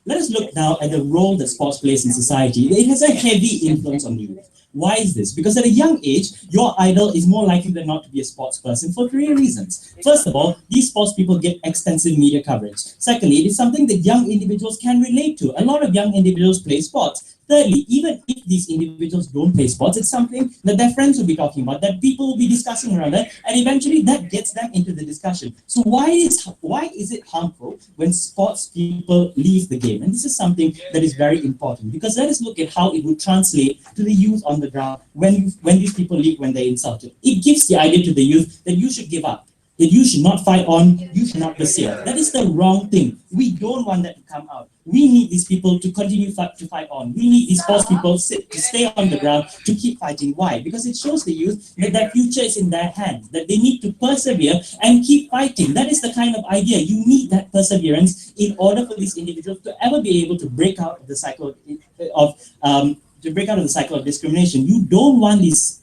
Let us look now at the role that sports plays in society. It has a heavy influence on the youth. Why is this? Because at a young age, your idol is more likely than not to be a sports person for three reasons. First of all, these sports people get extensive media coverage. Secondly, it is something that young individuals can relate to. A lot of young individuals play sports. Thirdly, even if these individuals don't play sports, it's something that their friends will be talking about, that people will be discussing around it, and eventually that gets them into the discussion. So why is it harmful when sports people leave the game? And this is something that is very important, because let us look at how it would translate to the youth on the ground when these people leave, when they're insulted. It gives the idea to the youth that you should give up, that you should not fight on, you should not persevere. That is the wrong thing. We don't want that to come out. We need these people to continue to fight on. We need these sports people to stay on the ground, to keep fighting. Why? Because it shows the youth that their future is in their hands, that they need to persevere and keep fighting. That is the kind of idea. You need that perseverance in order for these individuals to ever be able to break out of the cycle of discrimination. You don't want these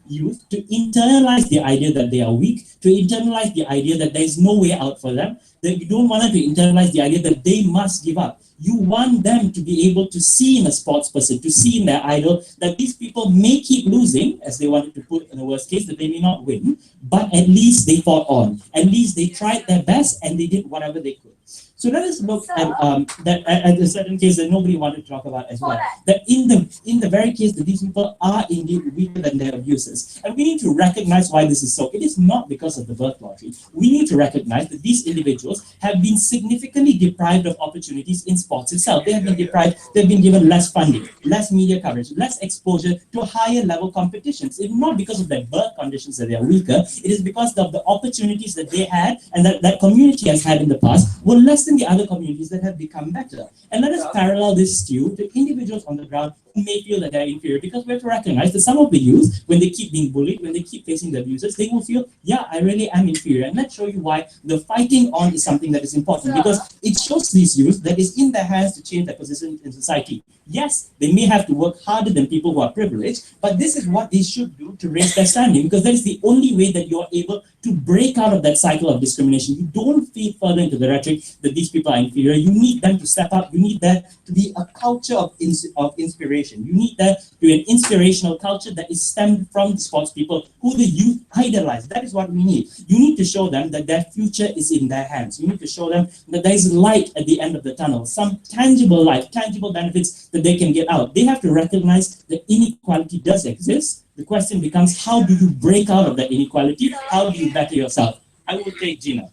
youth to internalize the idea that they are weak, to internalize the idea that there is no way out for them, that you don't want them to internalize the idea that they must give up. You want them to be able to see in a sports person, to see in their idol, that these people may keep losing, as they wanted to put in the worst case, that they may not win, but at least they fought on. At least they tried their best and they did whatever they could. So let us look at a certain case that nobody wanted to talk about as well. That in the very case that these people are indeed weaker than their abusers. And we need to recognize why this is so. It is not because of the birth lottery. We need to recognize that these individuals have been significantly deprived of opportunities in sports itself. They have been deprived, they've been given less funding, less media coverage, less exposure to higher level competitions. It's not because of their birth conditions that they are weaker. It is because of the opportunities that they had and that community has had in the past were less than the other communities that have become better. And let us parallel this to individuals on the ground who may feel that they're inferior, because we have to recognize that some of the youth, when they keep being bullied, when they keep facing the abusers, they will feel, yeah, I really am inferior. And let's show you why the fighting on is something that is important, because it shows these youth that it's in their hands to change their position in society. Yes, they may have to work harder than people who are privileged, but this is what they should do to raise their standing, because that is the only way that you're able to break out of that cycle of discrimination. You don't feed further into the rhetoric that these people are inferior. You need them to step up. You need that to be a culture of inspiration. You need that to be an inspirational culture that is stemmed from the sports people who the youth idolize. That is what we need. You need to show them that their future is in their hands. You need to show them that there is light at the end of the tunnel, some tangible light, tangible benefits that they can get out. They have to recognize that inequality does exist. The question becomes, how do you break out of that inequality? How do you better yourself? I will take Gina.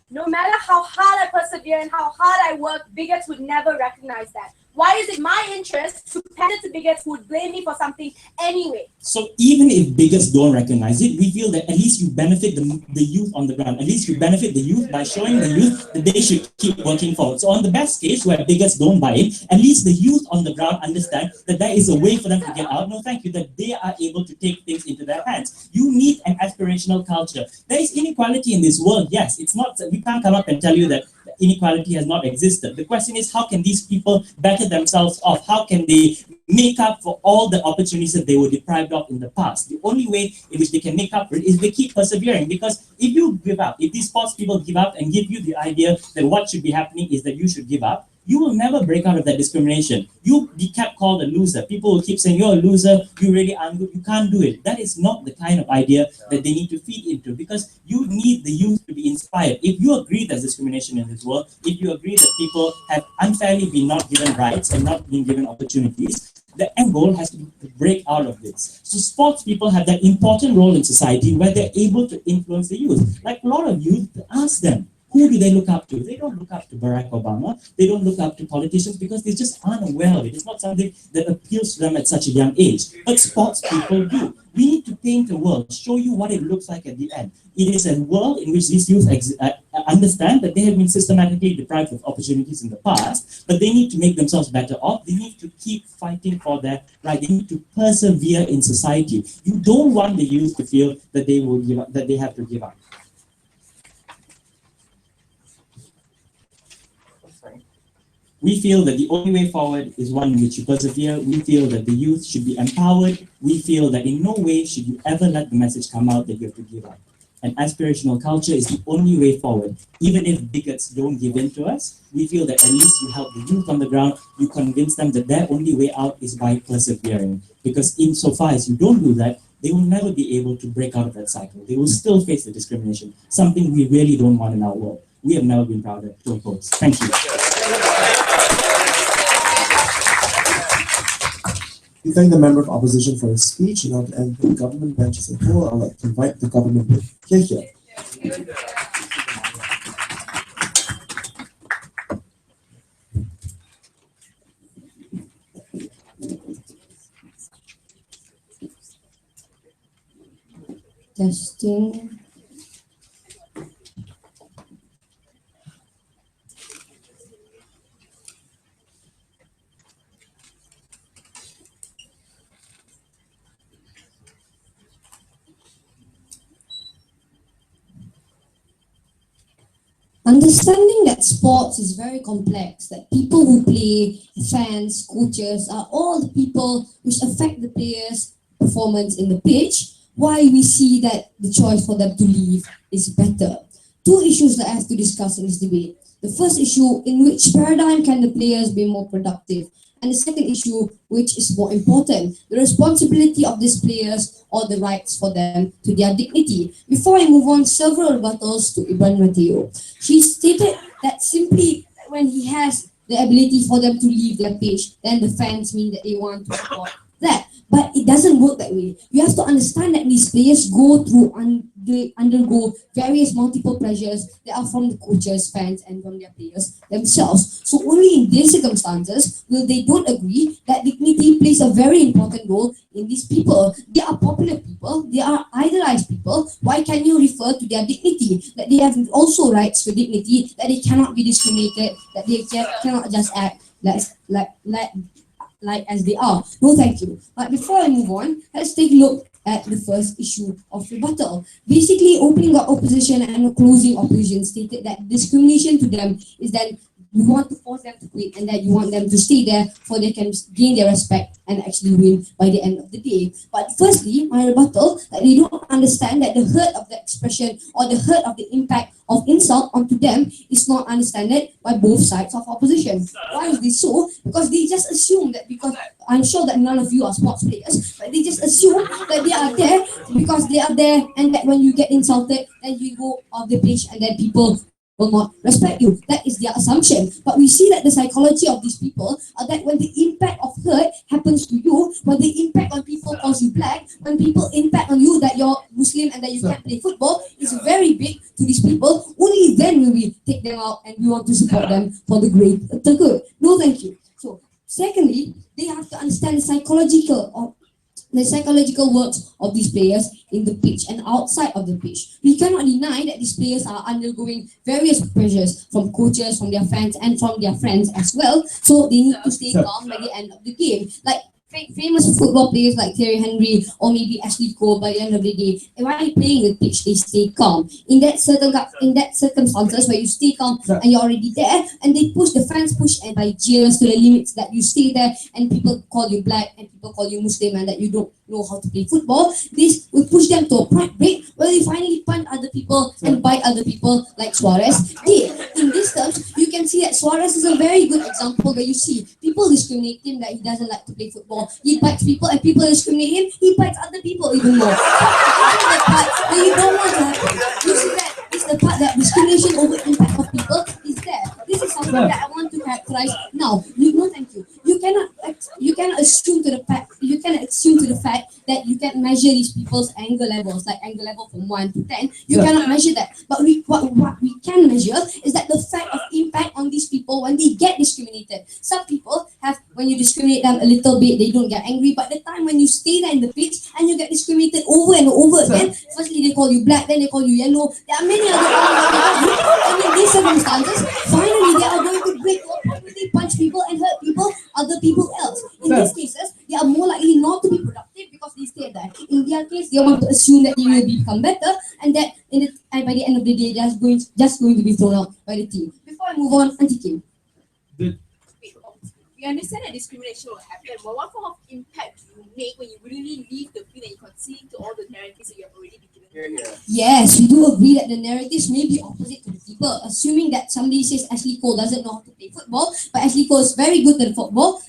No matter how hard I persevere and how hard I work, bigots would never recognize that. Why is it my interest to pander to bigots who would blame me for something anyway? So even if bigots don't recognize it, we feel that at least you benefit the youth on the ground. At least you benefit the youth by showing the youth that they should keep working forward. So on the best case, where bigots don't buy it, at least the youth on the ground understand that there is a way for them to get out. No, thank you, that they are able to take things into their hands. You need an aspirational culture. There is inequality in this world, yes. It's not, we can't come up and tell you that inequality has not existed. The question is, how can these people better themselves off? How can they make up for all the opportunities that they were deprived of in the past? The only way in which they can make up for it is they keep persevering. Because if you give up, if these sports people give up and give you the idea that what should be happening is that you should give up, you will never break out of that discrimination. You'll be kept called a loser. People will keep saying, you're a loser, you really aren't good, you can't do it. That is not the kind of idea that they need to feed into, because you need the youth to be inspired. If you agree there's discrimination in this world, if you agree that people have unfairly been not given rights and not been given opportunities, the end goal has to be to break out of this. So sports people have that important role in society where they're able to influence the youth. Like a lot of youth, ask them, who do they look up to? They don't look up to Barack Obama. They don't look up to politicians because they just aren't aware of it. It's not something that appeals to them at such a young age. But sports people do. We need to paint a world, show you what it looks like at the end. It is a world in which these youth understand that they have been systematically deprived of opportunities in the past, but they need to make themselves better off. They need to keep fighting for their right. They need to persevere in society. You don't want the youth to feel that they will give up, that they have to give up. We feel that the only way forward is one in which you persevere. We feel that the youth should be empowered. We feel that in no way should you ever let the message come out that you have to give up. and aspirational culture is the only way forward. Even if bigots don't give in to us, we feel that at least you help the youth on the ground, you convince them that their only way out is by persevering. Because insofar as you don't do that, they will never be able to break out of that cycle. They will still face the discrimination, something we really don't want in our world. We have never been prouder to oppose. Thank you. We thank the member of opposition for his speech, and the government bench as a whole. I'd like to invite the government to here. Testing. Understanding that sports is very complex, that people who play, fans, coaches, are all the people which affect the players' performance in the pitch, why we see that the choice for them to leave is better. Two issues that I have to discuss in this debate. The first issue, in which paradigm can the players be more productive? And the second issue, which is more important, the responsibility of these players or the rights for them to their dignity. Before I move on, several rebuttals to Ibrahim Mateo. She stated that simply when he has the ability for them to leave their pitch, then the fans mean that they want to support that. But it doesn't work that way. You have to understand that these players go through and they undergo various multiple pressures that are from the coaches, fans, and from their players themselves. So only in these circumstances will they don't agree that dignity plays a very important role in these people. They are popular people, they are idolized people. Why can you refer to their dignity? That they have also rights to dignity, that they cannot be discriminated, that they cannot just act like as they are. No, thank you. But before I move on, let's take a look at the first issue of rebuttal. Basically, opening up opposition and closing opposition stated that discrimination to them is that you want to force them to quit and that you want them to stay there so they can gain their respect and actually win by the end of the day. But firstly, my rebuttal, that they don't understand that the hurt of the expression or the hurt of the impact of insult onto them is not understood by both sides of opposition. Why is this so? Because they just assume that, because I'm sure that none of you are sports players, but they just assume that they are there because they are there, and that when you get insulted, then you go off the pitch and then people will not respect you. That is their assumption. But we see that the psychology of these people are that when the impact of hurt happens to you, when the impact on people calls you black, when people impact on you that you're Muslim and that you can't play football, is very big to these people. Only then will we take them out and we want to support them for the greater good. No, thank you. So, secondly, they have to understand the psychological works of these players in the pitch and outside of the pitch. We cannot deny that these players are undergoing various pressures from coaches, from their fans, and from their friends as well. So they need to stay calm by the end of the game. Like famous football players like Thierry Henry or maybe Ashley Cole, by the end of the day, while playing the pitch, they stay calm. In that circumstances where you stay calm and you're already there, and they push, the fans push and by jeers to the limits that you stay there, and people call you black and people call you Muslim and that you don't know how to play football. This will push them to a pride break where they finally punch other people and bite other people like Suarez did. In these terms, you can see that Suarez is a very good example where you see people discriminate him that he doesn't like to play football. He bites people and people discriminate him, he bites other people even more. The part that you don't want to happen. You see that is the part that discrimination over impact of people is there. This is something that I want to characterize now. Thank you. You cannot assume to the fact that you can measure these people's anger levels, like anger level from 1 to 10. You cannot measure that. But what we can measure is that the fact of impact on these people when they get discriminated. Some people have, when you discriminate them a little bit, they don't get angry. But the time when you stay there in the pitch and you get discriminated over and over again, firstly they call you black, then they call you yellow. There are many other things. And in these circumstances, finally they are going to break up. They punch people and hurt people, other people else. In these cases, they are more likely not to be productive because they stay there. In their case, they want to assume that they will become better and that by the end of the day, they're just going to be thrown out by the team. Before I move on, Auntie Kim. We We understand that discrimination will happen, but what form of impact do you make when you really leave the field and you concede to all the narratives that you have already been given? Here, here. Yes, we do agree that the narratives may be opposite to the people, assuming that somebody says Ashley Cole doesn't know how to play football, but Ashley Cole is very good at football.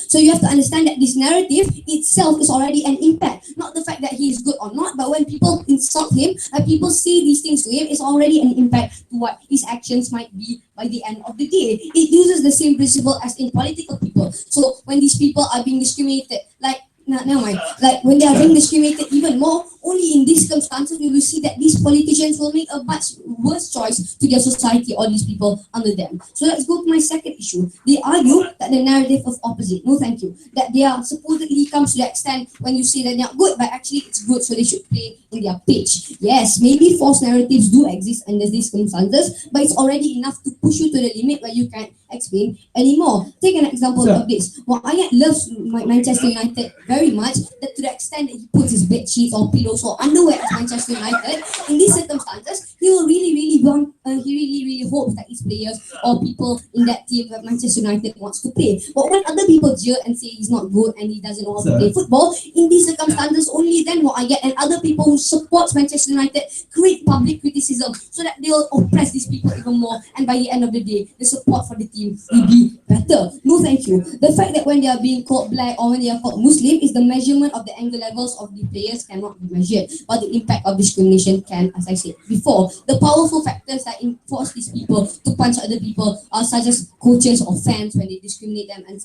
So you have to understand that this narrative itself is already an impact, not the fact that he is good or not, but when people insult him, people say these things to him, it's already an impact to what his actions might be by the end of the day. It uses the same principle as in political people. So when these people are being discriminated, like never mind. Like when they are being discriminated even more, only in these circumstances we will see that these politicians will make a much worse choice to their society or these people under them. So let's go to my second issue. They argue that the narrative of opposite, no thank you, that they are supposedly comes to the extent when you say that they are good, but actually it's good, so they should play in their pitch. Yes, maybe false narratives do exist under these circumstances, but it's already enough to push you to the limit where you can't explain anymore. Take an example of this. Well, Ayat loves Manchester United very much, that to the extent that he puts his bed sheets or pillows or underwear as Manchester United. In these circumstances, he will really want, he really hopes that his players or people in that team that Manchester United wants to play. But when other people jeer and say he's not good and he doesn't know how to play football, in these circumstances, only then what I get, and other people who support Manchester United create public criticism so that they will oppress these people even more, and by the end of the day, the support for the team will be better. No thank you. The fact that when they are being called black or when they are called Muslim is the measurement of the anger levels of the players cannot be measured, but the impact of discrimination can, as I said before. The powerful factors that enforce these people to punch other people are such as coaches or fans when they discriminate them and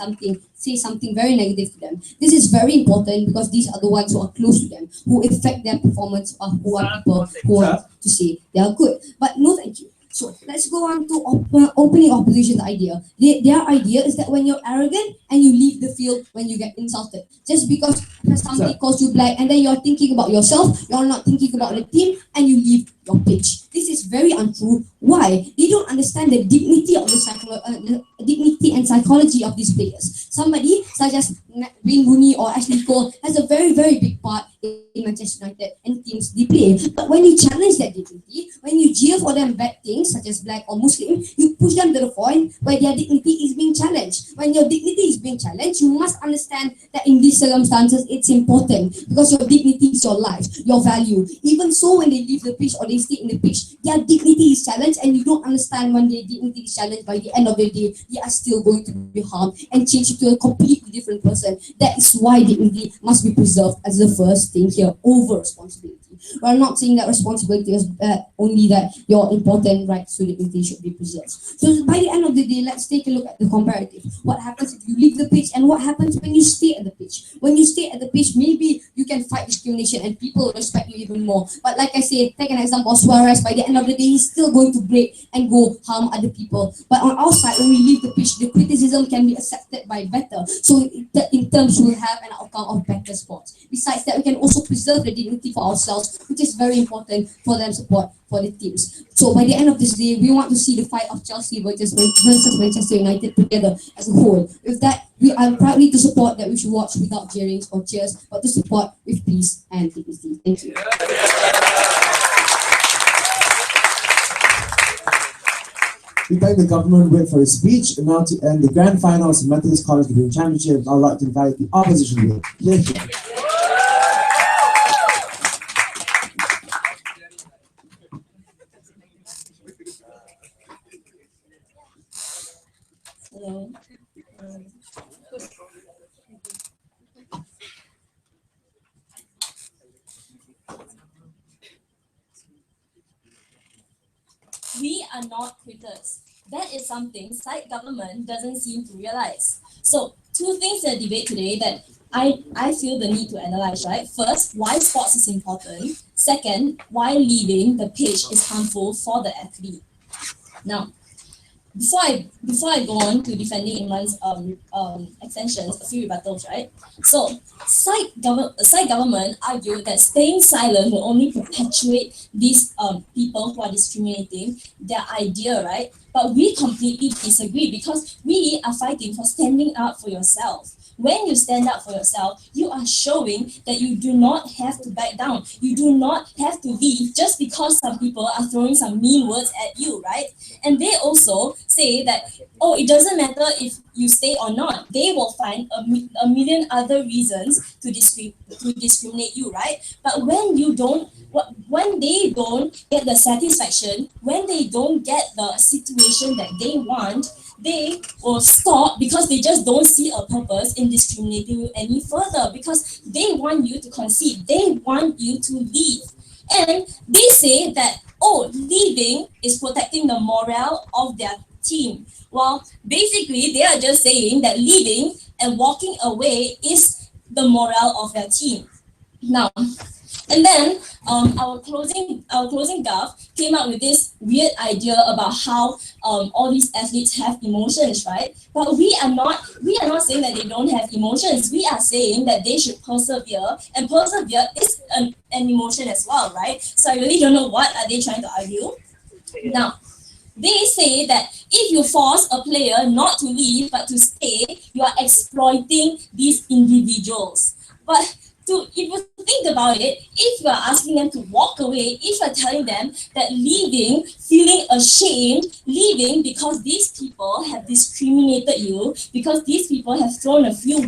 say something very negative to them. This is very important because these are the ones who are close to them, who affect their performance, or who are people who want to say they are good. But no thank you. So let's go on to opening opposition's idea. Their idea is that when you're arrogant and you leave the field when you get insulted, just because somebody calls you black and then you're thinking about yourself, you're not thinking about the team, and you leave your pitch. This is very untrue. Why? They don't understand the dignity of the dignity and psychology of these players. Somebody such as Wayne Rooney or Ashley Cole has a very big part in Manchester United and teams they play. But when you challenge that dignity, when you jeer for them bad things such as black or Muslim, you push them to the point where their dignity is being challenged. When your dignity is being challenged, you must understand that in these circumstances it's important because your dignity is your life, your value. Even so, when they leave the pitch or they stay in the pitch, their dignity is challenged, and you don't understand when their dignity is challenged, by the end of the day, they are still going to be harmed and change to a completely different person. That is why dignity must be preserved as the first thing here over responsibility. We're not saying that responsibility is only that your important rights to dignity should be preserved. So by the end of the day, let's take a look at the comparative. What happens if you leave the pitch and what happens when you stay at the pitch? When you stay at the pitch, maybe you can fight discrimination and people will respect you even more. But like I said, take an example of Suarez, by the end of the day, he's still going to break and go harm other people. But on our side, when we leave the pitch, the criticism can be accepted by better. So in terms, we'll have an outcome of better sports. Besides that, we can also preserve the dignity for ourselves, which is very important for them support for the teams. So by the end of this day, we want to see the fight of Chelsea versus Manchester United together as a whole. With that, we are proudly to support that we should watch without jeerings or cheers, but to support with peace and dignity. Thank you. We thank the government wait for his speech, and now to end the grand finals of Methodist College Debating Championship, I'd like to invite the opposition leader. Hello. We are not quitters. That is something side government doesn't seem to realize. So, two things in the debate today that I feel the need to analyze, right? First, why sports is important. Second, why leaving the pitch is harmful for the athlete. Now, before I go on to defending Imran's extensions, a few rebuttals, right? So, side government argued that staying silent will only perpetuate these people who are discriminating their idea, right? But we completely disagree because we are fighting for standing up for yourself. when you stand up for yourself, you are showing that you do not have to back down. You do not have to leave just because some people are throwing some mean words at you, right? And they also say that, oh, it doesn't matter if you stay or not. They will find a million other reasons to discriminate you, right? But when you don't, when they don't get the satisfaction, when they don't get the situation that they want, they will stop because they just don't see a purpose in discriminating you any further, because they want you to concede, they want you to leave. And they say that, oh, leaving is protecting the morale of their team. Well, basically, they are just saying that leaving and walking away is the morale of their team. Now, and then our closing gov came up with this weird idea about how all these athletes have emotions, right? But we are not saying that they don't have emotions. We are saying that they should persevere, and persevere is an emotion as well, right? So I really don't know what are they trying to argue. Now, they say that if you force a player not to leave but to stay, you are exploiting these individuals. But if you think about it, if you are asking them to walk away, if you are telling them that leaving, feeling ashamed, leaving because these people have discriminated you, because these people have thrown a few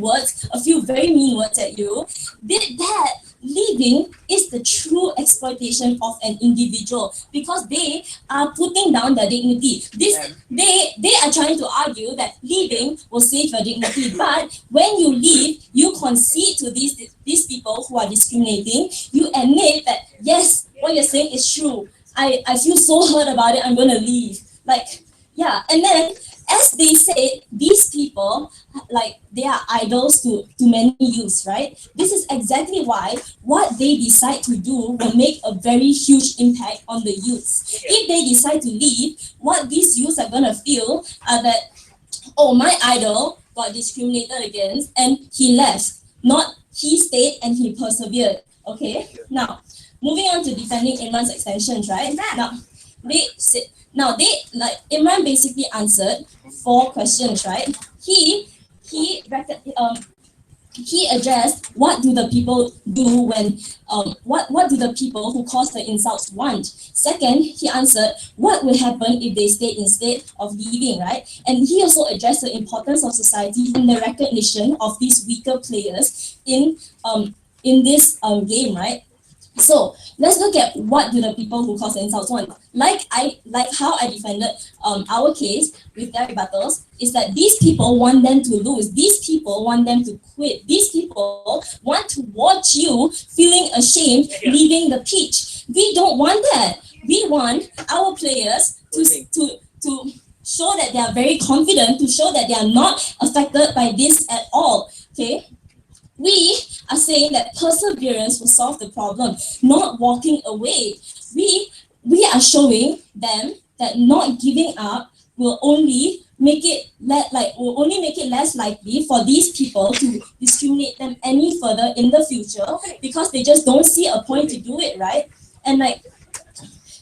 very mean words at you, that leaving is the true exploitation of an individual, because they are putting down their dignity. They are trying to argue that leaving will save your dignity, but when you leave, you concede to these people who are discriminating. You admit that yes, what you're saying is true. I feel so hurt about it, I'm gonna leave. Yeah, and then as they say, these people, they are idols to many youths, right? This is exactly why what they decide to do will make a very huge impact on the youths. If they decide to leave, what these youths are gonna feel are that, oh, my idol got discriminated against and he left. Not he stayed and he persevered. Okay? Now, moving on to defending Imran's extensions, right? Imran basically answered 4 questions, right? He addressed what do the people do when what do the people who cause the insults want. Second, he answered what will happen if they stay instead of leaving, right? And he also addressed the importance of society and the recognition of these weaker players in this game, right? So let's look at what do the people who cause the insults want. Like how I defended our case with their rebuttals is that these people want them to lose. These people want them to quit. These people want to watch you feeling ashamed leaving the pitch. We don't want that. We want our players to show that they are very confident, to show that they are not affected by this at all. Okay. We are saying that perseverance will solve the problem, not walking away. We are showing them that not giving up will only make it less likely for these people to discriminate them any further in the future, because they just don't see a point to do it, right? And like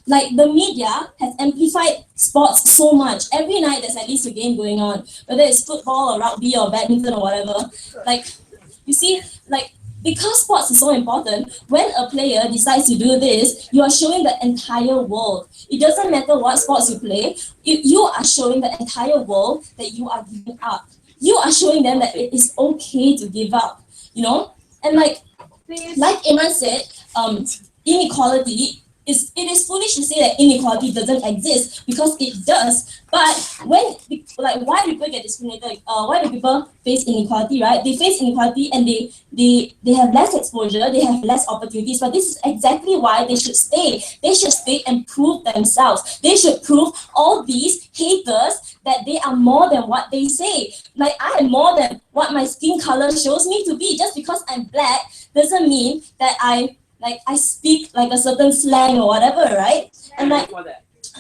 the media has amplified sports so much. Every night there's at least a game going on, whether it's football or rugby or badminton or whatever. You see, because sports is so important, when a player decides to do this, you are showing the entire world. It doesn't matter what sports you play, you are showing the entire world that you are giving up. You are showing them that it is okay to give up, you know? And like Iman said, inequality, it is foolish to say that inequality doesn't exist, because it does. But why do people get discriminated? Why do people face inequality, right? They face inequality and they have less exposure, they have less opportunities. But this is exactly why they should stay. They should stay and prove themselves. They should prove all these haters that they are more than what they say. Like, I am more than what my skin color shows me to be. Just because I'm black doesn't mean that I speak like a certain slang or whatever, right? And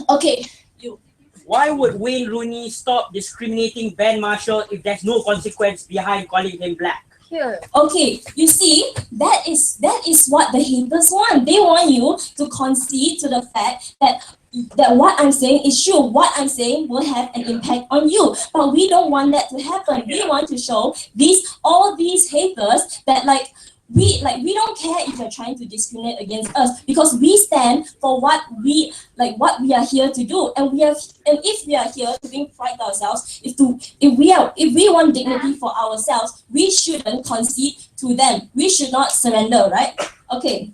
okay, you. Why would Wayne Rooney stop discriminating Ben Marshall if there's no consequence behind calling him black? Okay, you see, that is what the haters want. They want you to concede to the fact that that what I'm saying is true. What I'm saying will have an impact on you. But we don't want that to happen. We want to show all these haters that we don't care if you're trying to discriminate against us, because we stand for what we are here to do, and if we are here to bring pride to ourselves, if we want dignity for ourselves, we shouldn't concede to them. We should not surrender, right? Okay,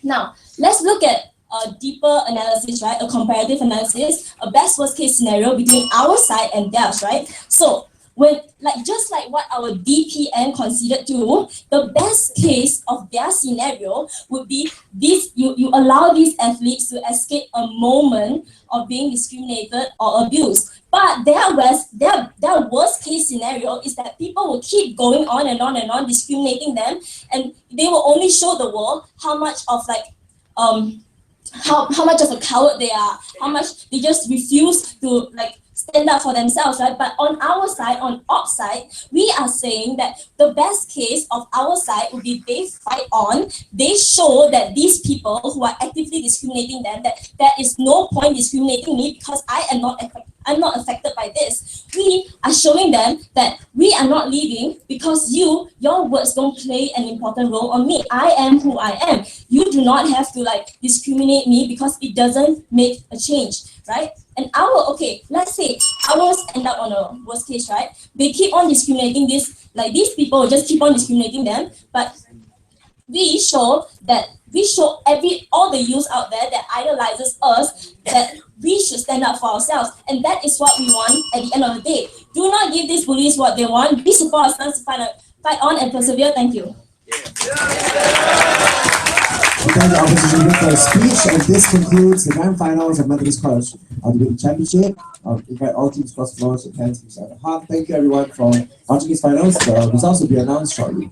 now let's look at a deeper analysis, right? A comparative analysis, a best worst case scenario between our side and theirs, right? So just like what our DPN considered to, the best case of their scenario would be this: you allow these athletes to escape a moment of being discriminated or abused. But their worst case scenario is that people will keep going on and on and on discriminating them, and they will only show the world how much of how much of a coward they are, how much they just refuse to stand up for themselves, right? But on our side, on op side, we are saying that the best case of our side would be they fight on, they show that these people who are actively discriminating them, that there is no point discriminating me because I'm not affected by this. We are showing them that we are not leaving because your words don't play an important role on me. I am who I am. You do not have to discriminate me because it doesn't make a change, right? And let's say ours end up on a worst case, right? They keep on discriminating these people will just keep on discriminating them, but we show all the youth out there that idolizes us that we should stand up for ourselves, and that is what we want at the end of the day. Do not give these bullies what they want. We support ourselves to fight on and persevere. Thank you. We thank the opposition group for the speech, and this concludes the grand finals of Methodist College Debate Championship. In fact, all teams cross floors and 10 teams at the half. Thank you everyone for watching these finals. The results will be announced shortly.